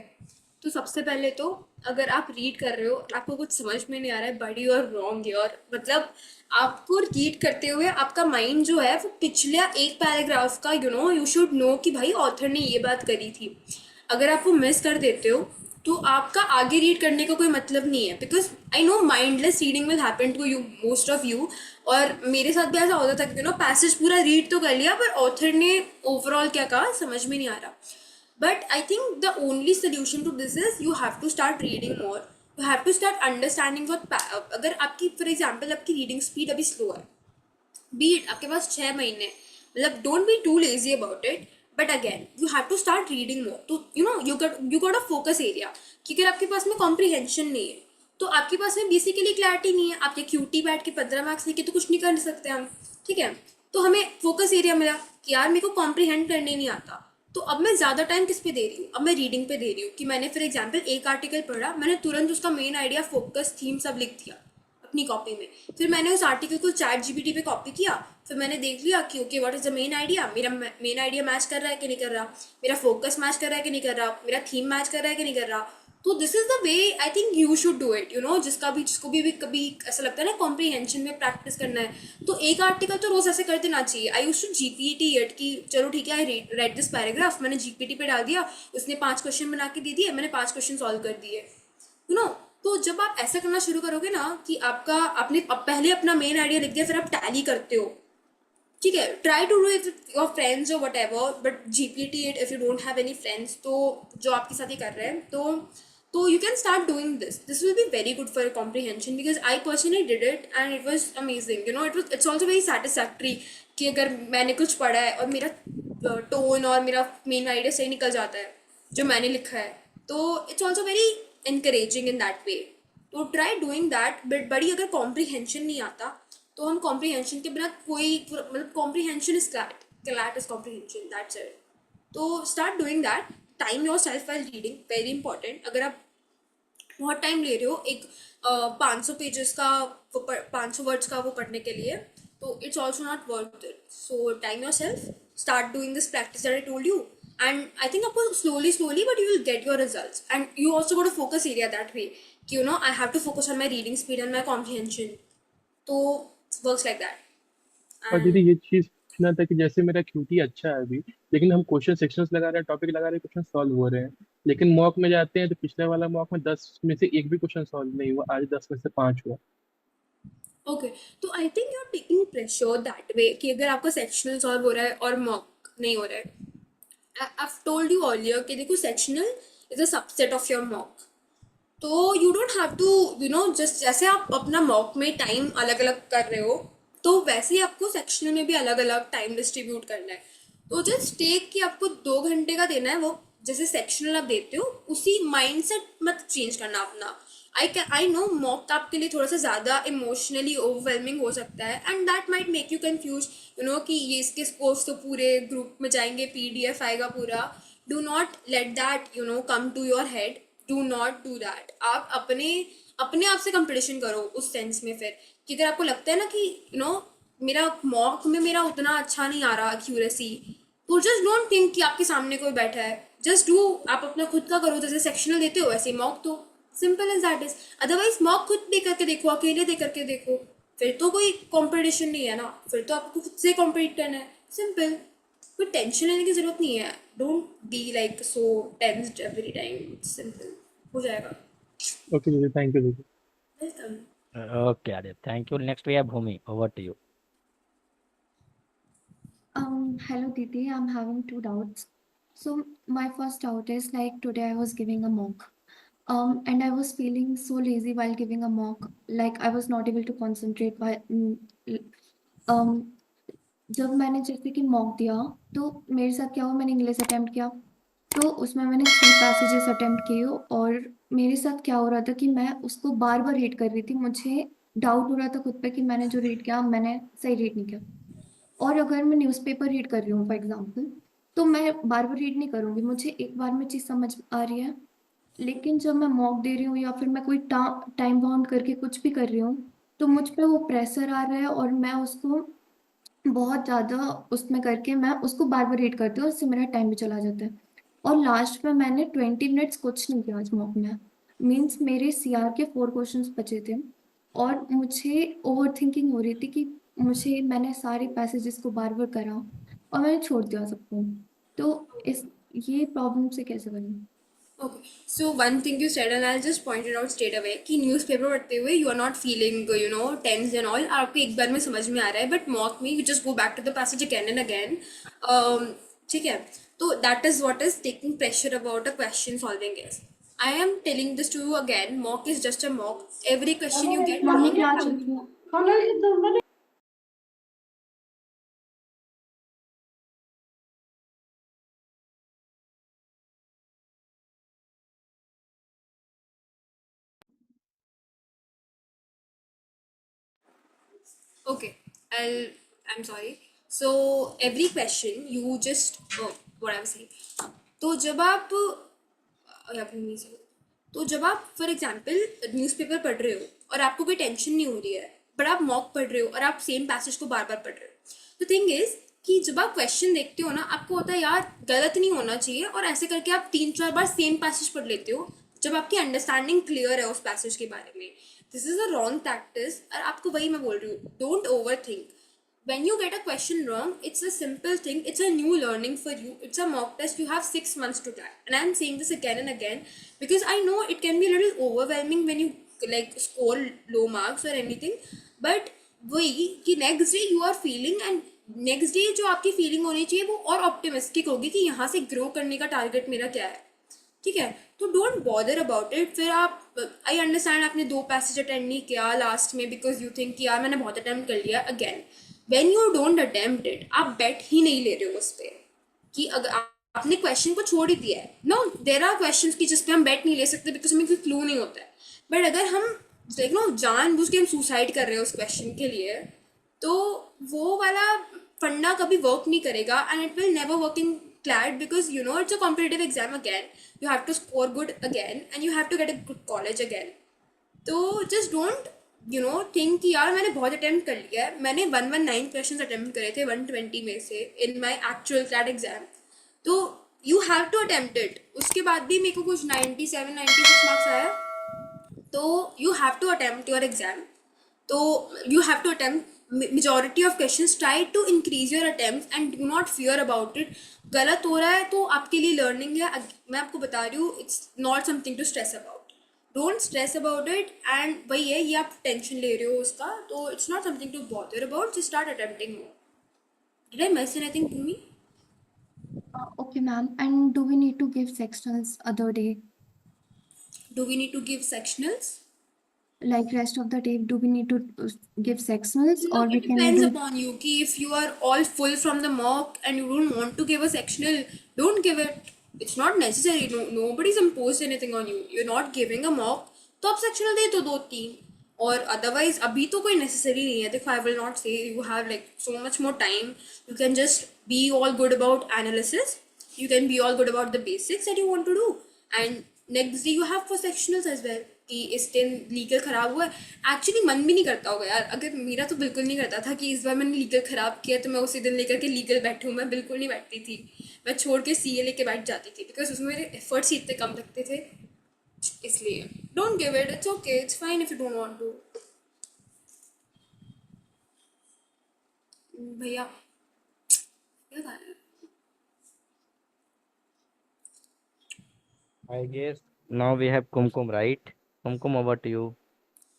तो सबसे पहले तो अगर आप रीड कर रहे हो और आपको कुछ समझ में नहीं आ रहा है, बड़ी और रॉन्ग योर, मतलब आपको रीड करते हुए आपका माइंड जो है वो पिछला एक पैराग्राफ का यू शुड नो कि भाई ऑथर ने ये बात करी थी. अगर आप वो मिस कर देते हो तो आपका आगे रीड करने का कोई मतलब नहीं है, because I know mindless reading will happen to you, most of you. और मेरे साथ भी ऐसा होता था कि पैसेज पूरा रीड तो कर लिया पर ऑथर ने ओवरऑल क्या कहा समझ में नहीं आ रहा। But I think the only solution to this is you have to start reading more, you have to start understanding what. अगर आपकी फॉर एग्जाम्पल आपकी रीडिंग स्पीड अभी स्लो है, बीट आपके पास 6 महीने, मतलब don't be too lazy about it, but again you have to start reading more. तो you got a focus area कि अगर आपके पास में कॉम्प्रीहेंशन नहीं है तो आपके पास में बेसिकली क्लैरिटी नहीं है, आपके क्यूटी बैठ के 15 मार्क्स लेके तो कुछ नहीं कर सकते हम, ठीक है। तो हमें फोकस एरिया मिला कि यार मेरे को कॉम्प्रीहेंड करने नहीं आता, तो अब मैं ज़्यादा टाइम किस पे दे रही हूँ, अब मैं रीडिंग पे दे रही हूँ। कि मैंने फॉर एग्जाम्पल एक आर्टिकल पढ़ा, मैंने तुरंत उसका मेन आइडिया, फोकस, थीम सब लिख दिया अपनी कॉपी में। फिर मैंने उस आर्टिकल को चैट जीपीटी पे कॉपी किया, फिर मैंने देख लिया कि okay what is the main idea, मेरा मेन आइडिया मैच कर रहा है कि नहीं कर रहा, मेरा फोकस मैच कर रहा है कि नहीं कर रहा, मेरा थीम मैच कर रहा है कि नहीं कर रहा। तो this is the way I think you should do it, जिसको भी कभी ऐसा लगता है ना कॉम्प्रीहेंशन में प्रैक्टिस करना है, तो एक आर्टिकल तो रोज ऐसे कर देना चाहिए। I used to GPT it कि चलो ठीक है, आई रेड दिस पैराग्राफ, मैंने जीपीटी पे डाल दिया, उसने 5 क्वेश्चन बना के दे दिए, मैंने 5 क्वेश्चन सॉल्व कर दिए, तो जब आप ऐसा करना शुरू करोगे ना कि आपने पहले अपना मेन आइडिया लिख दिया, फिर आप टैली करते हो, ठीक है। Try to do it with your friends और whatever, but GPT it if you don't have any friends, तो जो आपके साथ ही कर रहे हैं, तो you can start doing this will be very good for comprehension, because I personally did it and it was amazing, it's also very satisfactory कि अगर मैंने कुछ पढ़ा है और मेरा टोन और मेरा मेन आइडिया सही निकल जाता है जो मैंने लिखा है, तो it's also very encouraging in that way। तो ट्राई डूइंग दैट। बट बड़ी अगर कॉम्प्रीहेंशन नहीं आता तो हम कॉम्प्रीहेंशन के बिना कोई मतलब comprehension is CLAT is comprehension, that's it. तो start doing that, time yourself while reading, very important. अगर आप बहुत टाइम ले रहे हो एक 500 पेजेस का 500 वर्ड्स का वो पढ़ने के लिए, तो it's also not worth it. So time yourself, start doing this practice that I told you, and I think आपको slowly but you will get your results. And you also got a focus area that way कि I have to focus on my reading speed and my comprehension, तो वर्क्स लाइक दैट। और दीदी एंड ये चीज पूछना था कि जैसे मेरा क्यूटी अच्छा है अभी, लेकिन हम क्वेश्चन सेक्शंस लगा रहे हैं, टॉपिक लगा रहे हैं, क्वेश्चन सॉल्व हो रहे हैं, लेकिन मॉक में जाते हैं तो पिछले वाला मॉक में 10 में से एक भी क्वेश्चन सॉल्व नहीं हुआ, आज 10 में से 5 हुआ। ओके, तो I think you are taking pressure that way कि अगर आपका सेक्शनल सॉल्व हो रहा है और मॉक नहीं हो रहा है। I've told you earlier कि देखो sectional is a subset of your mock, तो you don't have to just जैसे आप अपना मॉक में टाइम अलग अलग कर रहे हो तो वैसे ही आपको सेक्शनल में भी अलग अलग टाइम डिस्ट्रीब्यूट करना है। तो जस्ट टेक कि आपको 2 घंटे का देना है, वो जैसे सेक्शनल आप देते हो उसी माइंड सेट मत चेंज करना अपना। आई नो मॉक आपके लिए थोड़ा सा ज़्यादा इमोशनली ओवरवेलमिंग हो सकता है and that might make you confuse कि ये इसके स्कोर्स तो पूरे ग्रुप में जाएंगे, पीडीएफ आएगा पूरा। Do not let that come to your head, do not do that. आप अपने अपने आप से कंपटीशन करो उस सेंस में। फिर कि अगर आपको लगता है ना कि मेरा मॉक में मेरा उतना अच्छा नहीं आ रहा एक्यूरेसी, तो जस्ट डोंट थिंक कि आपके सामने कोई बैठा है, जस्ट डू, आप अपना खुद का करो। जैसे सेक्शनल देते हो वैसे मॉक, तो simple as that is. Otherwise mock खुद दे करके देखो, अकेले दे करके देखो, फिर तो कोई कंपटीशन नहीं है ना, फिर तो आपको खुद से कॉम्पीट करना है, सिंपल। कोई टेंशन लेने की जरूरत नहीं है, don't be like so tensed every time, simple हो जाएगा। ओके दीदी, थैंक यू दीदी। Welcome. Okay, Adit. Thank you. Next, we have Bhumi. Over to you. Hello Didi, I'm having two doubts. So my first doubt is like today I was giving a mock. And I was feeling so lazy while giving a mock, like I was not able to concentrate while um जब मैंने जैसे कि मॉक दिया तो मेरे साथ क्या हुआ, मैंने इंग्लिश अटेम्प्ट किया तो उसमें मैंने 3 पैसेजेस अटेम्प्ट किए और मेरे साथ क्या हो रहा था कि मैं उसको बार बार रीड कर रही थी, मुझे डाउट हो रहा था खुद पे कि मैंने जो रीड किया मैंने सही रीड नहीं किया। और अगर मैं न्यूज़पेपर रीड कर रही हूँ फॉर एग्जाम्पल, तो मैं बार बार रीड नहीं करूँगी, मुझे एक बार में चीज़ समझ आ रही है। लेकिन जब मैं मॉक दे रही हूँ या फिर मैं कोई टाइम बाउंड करके कुछ भी कर रही हूँ, तो मुझ पे वो प्रेशर आ रहा है और मैं उसको बहुत ज़्यादा उसमें करके मैं उसको बार बार रीड करती हूँ, उससे मेरा टाइम भी चला जाता है। और लास्ट में मैंने 20 मिनट्स कुछ नहीं किया आज मॉक में, मीन्स मेरे सीआर के 4 क्वेश्चंस बचे थे और मुझे ओवर थिंकिंग हो रही थी कि मैंने सारे पैसेजेस को बार बार करा और मैंने छोड़ दिया सबको। तो इस ये प्रॉब्लम से कैसे बनी? Okay, so one thing you said, and I'll just point it out straight away, कि न्यूज़पेपर पढ़ते हुए you are not feeling tense and all, आपको एक बार में समझ में आ रहा है, but mock में you just go back to the passage again and again. ठीक है, तो that is what is taking pressure about a question solving is. I am telling this to you again, mock is just a mock. Every question you get mummy wrong. Class चल रही है। Okay, I'm sorry. So every question you just what I was saying. तो जब आप तो जब आप फॉर एग्जाम्पल न्यूज़पेपर पढ़ रहे हो और आपको कोई टेंशन नहीं हो रही है, बट आप मॉक पढ़ रहे हो और आप सेम पैसेज को बार बार पढ़ रहे हो, तो थिंग इज कि जब आप क्वेश्चन देखते हो ना, आपको होता है यार गलत नहीं होना चाहिए, और ऐसे करके आप 3-4 बार सेम पैसेज पढ़ लेते हो जब आपकी अंडरस्टैंडिंग क्लियर है उस पैसेज के बारे में. This is a wrong practice, और आपको वही मैं बोल रही हूँ, don't over think. When you get a question wrong, it's a simple thing, it's a new learning for you, it's a mock test, you have 6 months to try. And I'm saying this again and again because I know it can be a little overwhelming when you like score low marks or anything, but वही कि next day you are feeling, and next day जो आपकी फीलिंग होनी चाहिए वो और ऑप्टिमिस्टिक होगी कि यहाँ से ग्रो करने का टारगेट मेरा क्या है. ठीक है, तो डोंट बॉदर अबाउट इट. फिर आप आई अंडरस्टैंड आपने 2 पैसेज अटेंड नहीं किया लास्ट में बिकॉज यू थिंक कि यार मैंने बहुत अटेम्प्ट कर लिया. Again when you don't attempt it, आप बेट ही नहीं ले रहे हो उस पर कि अगर आपने क्वेश्चन को छोड़ ही दिया है. नो, देर आर क्वेश्चन की जिस पे हम बेट नहीं ले सकते बिकॉज हमें कोई क्लू नहीं होता है. बट अगर हम लाइक नो जानबूझ के हम सुसाइड कर रहे हैं उस क्वेश्चन के लिए, तो वो वाला फंडा कभी वर्क नहीं करेगा, and it will never work in CLAT because it's a competitive exam again. You have to score good again and you have to get a good college again. तो just don't think कि यार मैंने बहुत अटेम्प्ट कर लिया है. मैंने 119 क्वेश्चन अटेम्प्ट करे थे 120 में से in my actual CLAT exam. तो you have to attempt it. उसके बाद भी मेरे को कुछ 97-96 मार्क्स आया. तो you have to attempt your exam. तो you have to attempt majority of questions. Try to increase your attempts and do not fear about it. गलत हो रहा है तो आपके लिए लर्निंग है. मैं आपको बता रही हूँ, it's not something to stress about. Don't stress about it. And वही है, ये आप टेंशन ले रहे हो उसका, तो it's not something to bother about. Just start attempting more. Did I miss anything to me? Okay, ma'am. And do we need to give sectionals other day? Do we need to give sectionals? Like rest of the day, do we need to give sectionals, No, or we it can depends do? upon you. Ki if you are all full from the mock and you don't want to give a sectional, don't give it. It's not necessary. No, nobody's imposed anything on you. You're not giving a mock, तो आप sectional दे दो 2-3. और otherwise अभी तो कोई necessary नहीं है. देखो, I will not say you have like so much more time. You can just be all good about analysis. You can be all good about the basics that you want to do. And next day you have for sectionals as well. कि इस दिन लीगल खराब हुआ है. एक्चुअली मन भी नहीं करता होगा यार. अगर मेरा तो बिल्कुल नहीं करता था कि इस बार मैंने लीगल खराब किया तो मैं उसी दिन लेकर के लीगल बैठूँ. मैं बिल्कुल नहीं बैठती थी. मैं छोड़ के CA लेके बैठ जाती थी बिकॉज उसमें मेरे एफर्ट्स ही इतने कम लगते थे. इसलिए don't give it. It's okay, it's fine if you don't want to. भैया क्या था यार? I guess now we have Kumkum, right? Kumkum, over to you.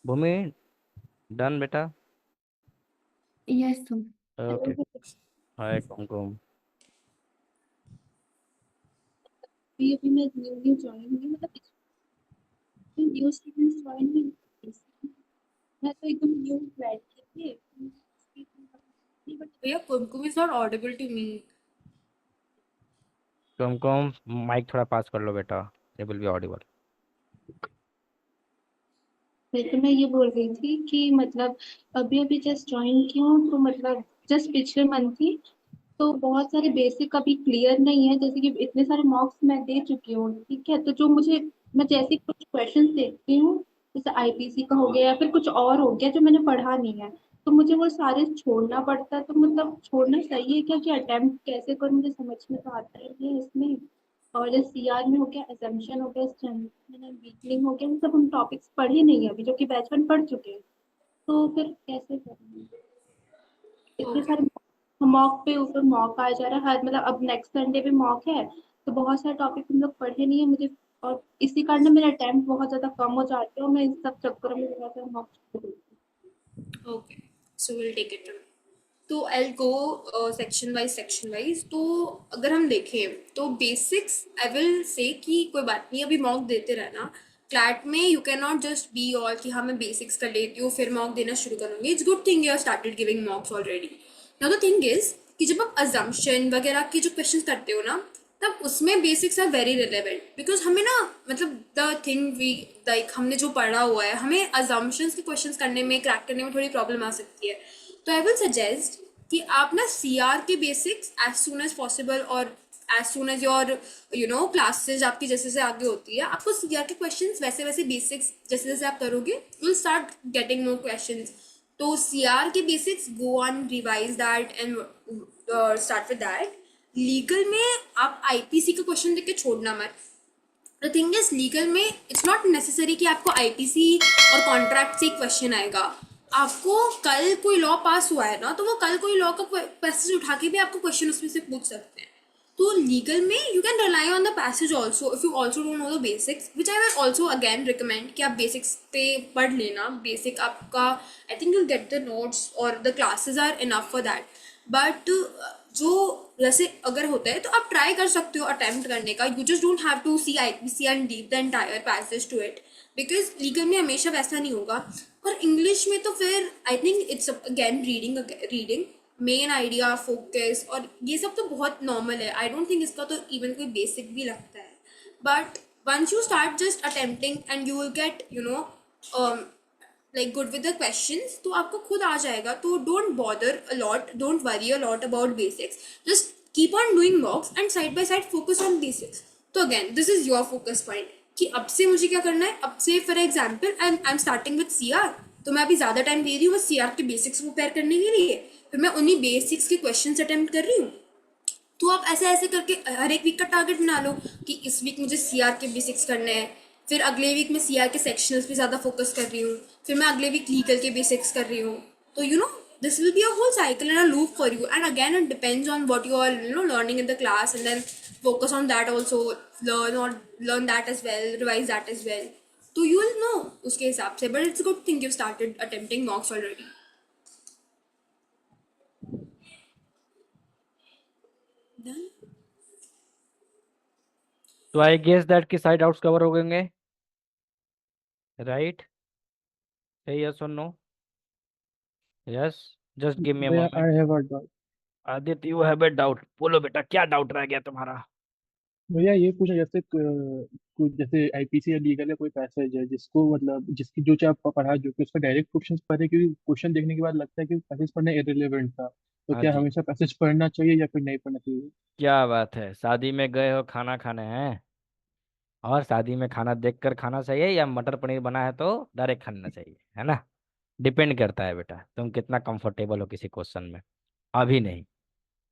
Bhumi, done, beta? Yes, sir. Okay. Hi, Kumkum. अभी मैं न्यू न्यू ज्वाइन हुई, मतलब न्यू स्टूडेंट्स ज्वाइन हुई. मैं तो एकदम न्यू ग्रेजुएट थी. बट भैया Kumkum is not audible to me. Kumkum, mic थोड़ा पास कर लो बेटा. It will be audible. तो मैं ये बोल रही थी कि मतलब अभी अभी जस्ट ज्वाइन की हूँ, तो मतलब जस्ट पिछले मंथ ही, तो बहुत सारे बेसिक अभी क्लियर नहीं है. जैसे कि इतने सारे मॉक्स मैं दे चुकी हूँ, ठीक है, तो जो मुझे, मैं जैसे कुछ क्वेश्चंस देखती हूँ, जैसे IPC का हो गया या फिर कुछ और हो गया जो मैंने पढ़ा नहीं है, तो मुझे वो सारे छोड़ना पड़ता है. तो मतलब छोड़ना सही है क्या, कि अटेम्प्ट कैसे करूँ, मुझे समझ में तो आता ही नहीं है इसमें. और जैसे CR में हो गया, assumption हो गया, strengthening and weakening हो गया, ये सब हम टॉपिक्स पढ़े नहीं है अभी, जो कि बैच 1 पढ़ चुके हैं. तो फिर कैसे करेंगे? इतने ओके. सारे मॉक पे ऊपर मॉक आ जा रहा है हर, मतलब अब नेक्स्ट संडे भी मॉक है, तो बहुत सारे टॉपिक हम लोग पढ़े नहीं है मुझे, और इसी कारण मेरा अटेम्प्ट बहुत ज़्यादा कम हो जाते हैं और मैं इन सब चक्करों में बहुत सारे मॉक्स छोड़ देती हूँ। Okay, so we'll take it from. तो आई गो सेक्शन वाइज। तो अगर हम देखें तो बेसिक्स आई विल से कि कोई बात नहीं, अभी मॉक देते रहना। क्लैट में you can not just be all कि हाँ मैं बेसिक्स कर लेती हूँ फिर मॉक देना शुरू करूँगी। It's good thing you have started giving मॉक्स already. Now the thing is कि जब आप अजम्पशन वगैरह के जो क्वेश्चन करते हो ना, तब उसमें basics are very relevant, because हमें ना मतलब द थिंग वी लाइक हमने जो पढ़ा हुआ है, हमें अजम्पशंस के क्वेश्चंस करने में क्रैक करने में थोड़ी प्रॉब्लम आ सकती है। तो आई विल सजेस्ट कि आप ना सी आर के basics as soon as possible और as soon as your classes आपकी जैसे जैसे आगे होती है, आपको सी आर के क्वेश्चन वैसे वैसे बेसिक्स जैसे जैसे आप करोगे you will start getting more question. तो सी आर के basics go on revise that and start with that. Legal में आप आईपीसी का क्वेश्चन देख के छोड़ना मत। द थिंग इज लीगल में इट्स नॉट नेसेसरी कि आपको आईपीसी और कॉन्ट्रैक्ट से क्वेश्चन आएगा। आपको कल कोई लॉ पास हुआ है ना, तो वो कल कोई लॉ का पैसेज उठा के भी आपको क्वेश्चन उसमें से पूछ सकते हैं। तो लीगल में you can rely on the passage also if you also don't know the basics, which I will also again recommend कि आप बेसिक्स पे पढ़ लेना। बेसिक आपका I think you get the notes और the classes are enough for that. But जो जैसे अगर होता है तो आप ट्राई कर सकते हो अटेम्प्ट करने का। You just don't have to see IPC and read the entire passage to it, because legal में हमेशा वैसा नहीं होगा। और इंग्लिश में तो फिर I think it's again reading main idea focus और ये सब तो बहुत नॉर्मल है। आई डोंट थिंक इसका तो इवन कोई बेसिक भी लगता है। But once you start just attempting and you will get like good with the questions, तो आपको खुद आ जाएगा। तो don't bother a lot, don't worry a lot about basics, just keep on doing mocks and side by side focus on basics. तो again this is your focus point कि अब से मुझे क्या करना है। अब से for example I am starting with C R, तो मैं अभी ज़्यादा टाइम दे रही हूँ बस सी आर के बेसिक्स प्रिपेयर करने के लिए, फिर मैं उन्हीं बेसिक्स के क्वेश्चन अटेम्प्ट कर रही हूँ। तो आप ऐसे ऐसे करके हर एक वीक का टारगेट बना लो कि इस वीक मुझे सी आर के बेसिक्स करने हैं, फिर अगले वीक मैं सी आर के सेक्शनल्स पे ज़्यादा फोकस कर रही हूँ, फिर मैं अगले वीक लीगल के बेसिक्स कर रही हूँ। तो this will be a whole cycle and a loop for you, and again it depends on what you are learning in the class, and then focus on that also, learn that as well, revise that as well, तो you will know उसके हिसाब से। but it's a good thing you started attempting mocks already. Done. तो आई गेस दैट कि सारे डाउट्स कवर हो गए, राइट? यस और no? Yes, just give me a भैया moment. I have a doubt. Aditya, you have a doubt, बोलो बेटा क्या डाउट रह गया तुम्हारा? भैया ये पूछा, जैसे कुछ जैसे आईपीसी या लीगल है, कोई पैसेज है जिसको मतलब जिसकी जो चाहे आप पढ़ा, जो कि उसका डायरेक्ट क्वेश्चन पढ़े, क्योंकि क्वेश्चन देखने के बाद लगता है कि पैसेज पढ़ना इररिलेवेंट था, तो हाँ क्या जी, हमेशा पैसेज पढ़ना चाहिए या फिर नहीं पढ़ना चाहिए? क्या बात है, शादी में गए हो खाना खाने हैं और शादी में खाना देखकर खाना चाहिए या मटर पनीर बना है तो डायरेक्ट खाना चाहिए, है ना? डिपेंड करता है बेटा तुम कितना कंफर्टेबल हो किसी क्वेश्चन में। अभी नहीं,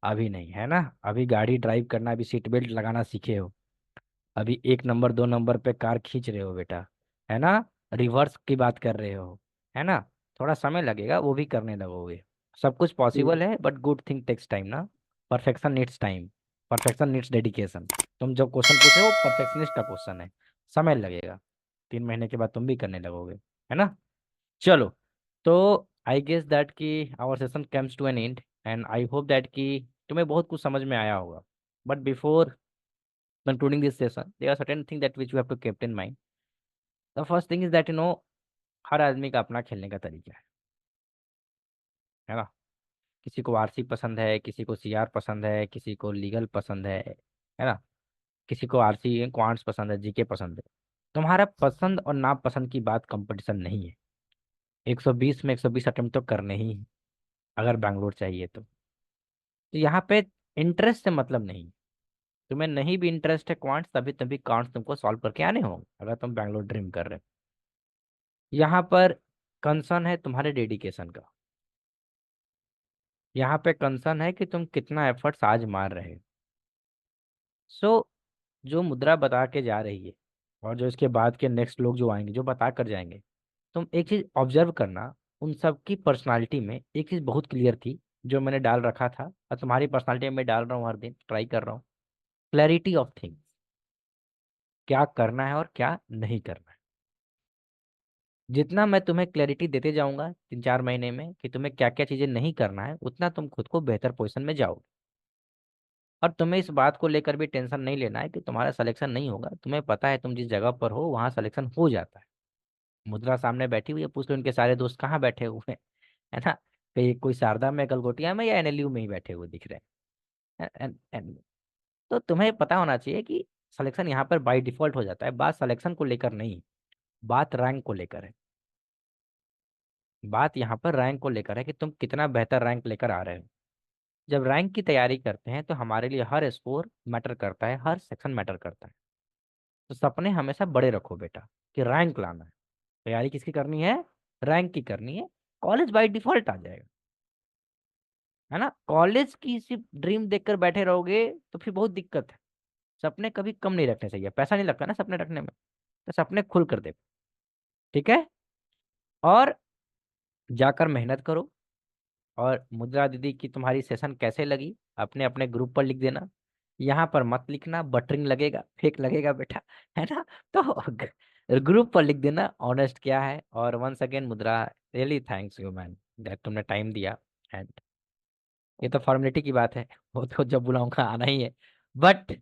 अभी नहीं, है ना? अभी गाड़ी ड्राइव करना, अभी सीट बेल्ट लगाना सीखे हो, अभी 1 नंबर 2 नंबर पे कार खींच रहे हो बेटा, है ना? रिवर्स की बात कर रहे हो, है ना? थोड़ा समय लगेगा, वो भी करने लगोगे। सब कुछ जी। पॉसिबल है, but good thing takes time ना। Perfection needs time, perfection needs dedication. तुम जो क्वेश्चन पूछे हो परफेक्शनिस्ट का क्वेश्चन है, समय लगेगा, 3 महीने के बाद तुम भी करने लगोगे, है ना? चलो, तो आई गेस दैट कि our session comes to an end, and I hope that कि तुम्हें बहुत कुछ समझ में आया होगा। But before concluding this session, there are certain things that which you have to keep in mind. The first thing is that हर आदमी का अपना खेलने का तरीका है ना? किसी को आरसी पसंद है, किसी को सीआर पसंद है, किसी को लीगल पसंद है ना? किसी को आरसी क्वांट्स पसंद है, जीके पसंद है। तुम्हारा पसंद और नापसंद की बात कंपटीशन नहीं है। 120 में 120 अटेम्प्ट तो करने ही है, अगर बैंगलोर चाहिए तो यहाँ पे इंटरेस्ट से मतलब नहीं। तुम्हें नहीं भी इंटरेस्ट है क्वांट्स, तभी तभी क्वांट्स तुमको सॉल्व करके आने होंगे अगर तुम बैंगलोर ड्रीम कर रहे हो। यहाँ पर कंसर्न है तुम्हारे डेडिकेशन का। यहाँ पे कंसर्न है कि तुम कितना एफर्ट्स आज मार रहे हो। सो जो मुद्रा बता के जा रही है और जो इसके बाद के नेक्स्ट लोग जो आएंगे जो बता कर जाएंगे, तुम एक चीज ऑब्जर्व करना। उन सब की पर्सनालिटी में एक चीज बहुत क्लियर थी जो मैंने डाल रखा था, और तुम्हारी पर्सनालिटी में डाल रहा हूँ, हर दिन ट्राई कर रहा हूँ। क्लैरिटी ऑफ थिंग्स, क्या करना है और क्या नहीं करना है। जितना मैं तुम्हें क्लैरिटी देते जाऊंगा 3-4 महीने में कि तुम्हें क्या क्या चीजें नहीं करना है, उतना तुम खुद को बेहतर पोजीशन में जाओगे। और तुम्हें इस बात को लेकर भी टेंशन नहीं लेना है कि तुम्हारा सिलेक्शन नहीं होगा। तुम्हें पता है तुम जिस जगह पर हो वहां सिलेक्शन हो जाता है। मुद्रा सामने बैठी हुई है, पूछ लो उनके सारे दोस्त कहाँ बैठे हुए हैं, है ना। कहीं कोई शारदा में, गलगोटिया में, या एनएलयू में ही बैठे हुए दिख रहे हैं। तो तुम्हें पता होना चाहिए कि सिलेक्शन यहाँ पर बाय डिफॉल्ट हो जाता है। बात सिलेक्शन को लेकर नहीं, बात रैंक को लेकर है। बात यहाँ पर रैंक को लेकर है कि तुम कितना बेहतर रैंक लेकर आ रहे हो। जब रैंक की तैयारी करते हैं तो हमारे लिए हर स्कोर मैटर करता है, हर सेक्शन मैटर करता है। तो सपने हमेशा बड़े रखो बेटा, कि रैंक लाना है। तैयारी किसकी करनी है? रैंक की करनी है। कॉलेज बाय डिफॉल्ट आ जाएगा, है ना। कॉलेज की सिर्फ ड्रीम देखकर बैठे रहोगे तो फिर बहुत दिक्कत है। सपने कभी कम नहीं रखने चाहिए, पैसा नहीं लगता ना सपने रखने में, तो सपने खुल कर दे, ठीक है। और जाकर मेहनत करो। और मुद्रा दीदी की तुम्हारी सेशन कैसे लगी अपने अपने ग्रुप पर लिख देना। यहाँ पर मत लिखना, बटरिंग लगेगा, फेक लगेगा बेटा, है ना। तो ग्रुप पर लिख देना ऑनेस्ट क्या है। और वंस अगेन मुद्रा, really thanks you man, that तुमने टाइम दिया। एंड ये तो फॉर्मेलिटी की बात है, वो तो जब बुलाऊंगा आना ही है। बट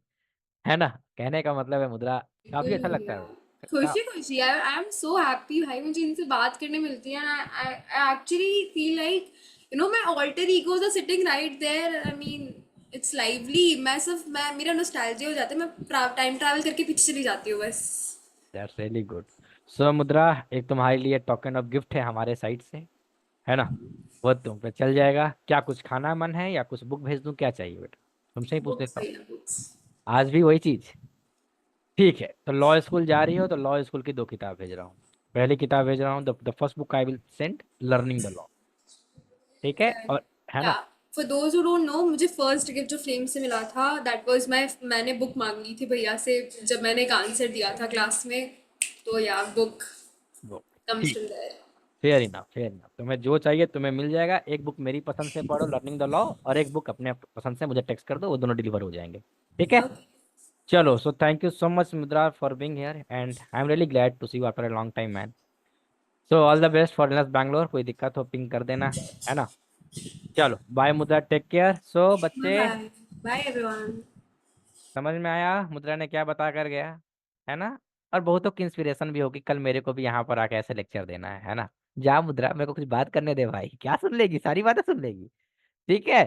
है ना, कहने का मतलब है मुद्रा, काफी अच्छा लगता है। खुशी खुशी, आई एम सो हैप्पी भाई, मुझे इनसे बात करने मिलती है। I actually feel like my alter egos are sitting right there. I mean it's lively. मैं मेरा नॉस्टैल्जिया हो जाता है, मैं टाइम ट्रैवल करके पीछे चली जाती हूँ बस। That's really good. सो मुद्रा, एक तुम्हारे लिए टोकन ऑफ गिफ्ट है हमारे साइड से, है ना। वो तुम पे चल जाएगा। क्या कुछ खाना मन है या कुछ बुक भेज दूं, क्या चाहिए बेटा? तुमसे ही पूछ बुक्स लेता हूँ। भैया, बुक्स। आज भी वही चीज? ठीक है, तो लॉ स्कूल जा रही हो तो लॉ स्कूल की 2 किताब भेज रहा हूँ। पहली किताब भेज रहा हूँ, the first book I will send, learning the law. ठीक है, और है या ना। For those who don't know, मुझे फर्स्ट गिफ्ट जो फ्लेम से मिला था, दैट वाज मैंने बुक मांगी थी भैया से जब मैंने एक आंसर दिया था क्लास में। तो या बुक वो कम्स ठीक, from there. Fair enough, fair enough. तुम्हें जो चाहिए तुम्हें मिल जाएगा। एक बुक मेरी पसंद से पढ़ो, लर्निंग द लॉ, और एक बुक अपने पसंद से मुझे टेक्स्ट कर दो, वो दोनों डिलीवर हो जाएंगे। ठीक है। ओके। चलो, so thank you so much Mudra for being here, and I am really glad to see you after a long time man. So all the best for NS Bangalore. कोई दिक्कत हो पिंग कर देना, है ना। चलो bye Mudra, take care. So bye बच्चे, बाय। Bye everyone. समझ में आया मुद्रा ने क्या बता कर गया, है ना। और बहुतों की इंस्पिरेशन भी होगी, कल मेरे को भी यहाँ पर आके ऐसे लेक्चर देना है ना। जा मुद्रा, मेरे को कुछ बात करने दे भाई, क्या सुन लेगी, सारी बातें सुन लेगी। ठीक है।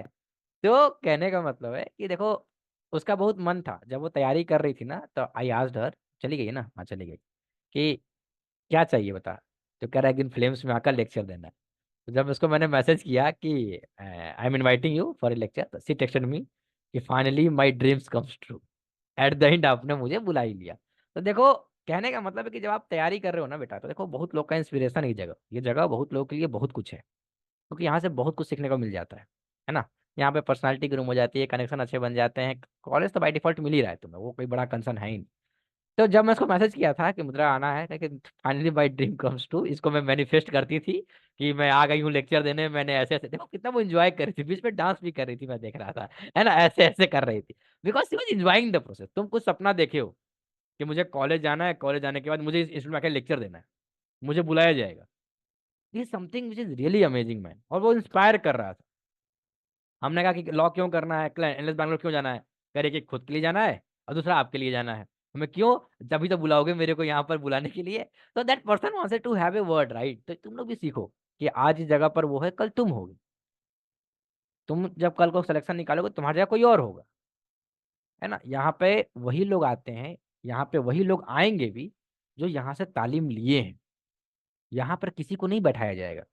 तो कहने का मतलब है कि देखो, उसका बहुत मन था जब वो तैयारी कर रही थी ना, तो आई आस्क्ड हर, चली गई है ना, हाँ चली गई, कि क्या चाहिए बता। तो कह रहा है एक दिन फ्लेम्स में आकर लेक्चर देना है। तो जब उसको मैंने मैसेज किया कि I am inviting you for a lecture, तो शी टेक्स्टेड मी कि finally my dreams comes true. At the end आपने मुझे बुला ही लिया। तो देखो, कहने का मतलब है कि जब आप तैयारी कर रहे हो ना बेटा, तो देखो बहुत लोग का इंस्पिरेशन है ये जगह बहुत लोगों के लिए बहुत कुछ है, क्योंकि यहाँ से बहुत कुछ सीखने को मिल जाता है ना। यहाँ पे पर्सनालिटी ग्रूम हो जाती है, कनेक्शन अच्छे बन जाते हैं। कॉलेज तो बाय डिफॉल्ट मिल ही रहा है तुम्हें, वो कोई बड़ा कंसर्न है ही नहीं। तो जब मैं उसको मैसेज किया था कि मुद्रा आना है, कि finally my dream comes true, इसको मैं मैनिफेस्ट करती थी कि मैं आ गई हूँ लेक्चर देने। मैंने ऐसे ऐसे, देखो कितना वो एंजॉय कर रही थी, बीच में डांस भी कर रही थी, मैं देख रहा था, है ना, ऐसे ऐसे कर रही थी। Because she was enjoying the process. तुम कुछ सपना देखे हो कि मुझे कॉलेज जाना है, कॉलेज जाने के बाद मुझे इस इंस्टीट्यूट में आकर लेक्चर देना है, मुझे बुलाया जाएगा। This something which is really amazing man. और वो इंस्पायर कर रहा था। हमने कहा कि लॉ क्यों करना है, एनएस बैंगलोर क्यों जाना है, कह रहे कि खुद के लिए जाना है और दूसरा आपके लिए जाना है। हमें क्यों, तभी तो बुलाओगे मेरे को यहाँ पर बुलाने के लिए। तो that person wanted to have a word, right. तो तुम लोग भी सीखो कि आज इस जगह पर वो है, कल तुम होगे। तुम जब कल को सिलेक्शन निकालोगे, तुम्हारी जगह कोई और होगा, है ना। यहाँ पे वही लोग आते हैं, यहाँ पे वही लोग आएंगे भी जो यहाँ से तालीम लिए हैं। यहाँ पर किसी को नहीं बैठाया जाएगा,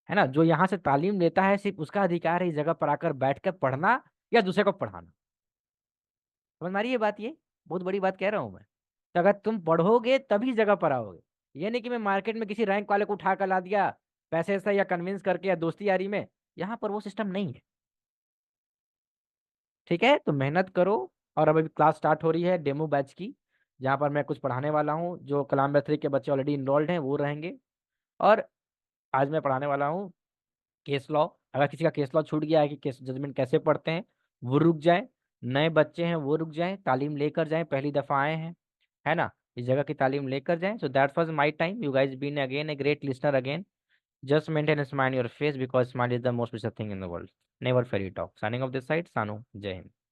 है ना। जो यहाँ से तालीम लेता है, सिर्फ उसका अधिकार है इस जगह पर आकर बैठ कर पढ़ना या दूसरे को पढ़ाना। समझ मारिए ये बात, ये बहुत बड़ी बात कह रहा हूँ मैं। तो अगर तुम पढ़ोगे तभी जगह पर आओगे। ये नहीं कि मैं मार्केट में किसी रैंक वाले को उठा कर ला दिया पैसे से या कन्विंस करके या दोस्ती यारी में। यहाँ पर वो सिस्टम नहीं है। ठीक है, तो मेहनत करो। और अब अभी क्लास स्टार्ट हो रही है डेमो बैच की, जहाँ पर मैं कुछ पढ़ाने वाला हूँ। जो कलाम बैथरी के बच्चे ऑलरेडी इनरोल्ड हैं वो रहेंगे। और आज मैं पढ़ाने वाला हूँ केस लॉ। अगर किसी का केस लॉ छूट गया है कि केस जजमेंट कैसे पढ़ते हैं, वो रुक जाए। नए बच्चे हैं वो रुक जाएं, तालीम लेकर जाएं, पहली दफा आए हैं, है ना, इस जगह की तालीम लेकर जाएं. So that was my time. You guys been again a great listener again. Just maintain a smile on your face because smile is the most precious thing in the world. Never fairy talk. Signing off this side, Sanu. Jai Hind.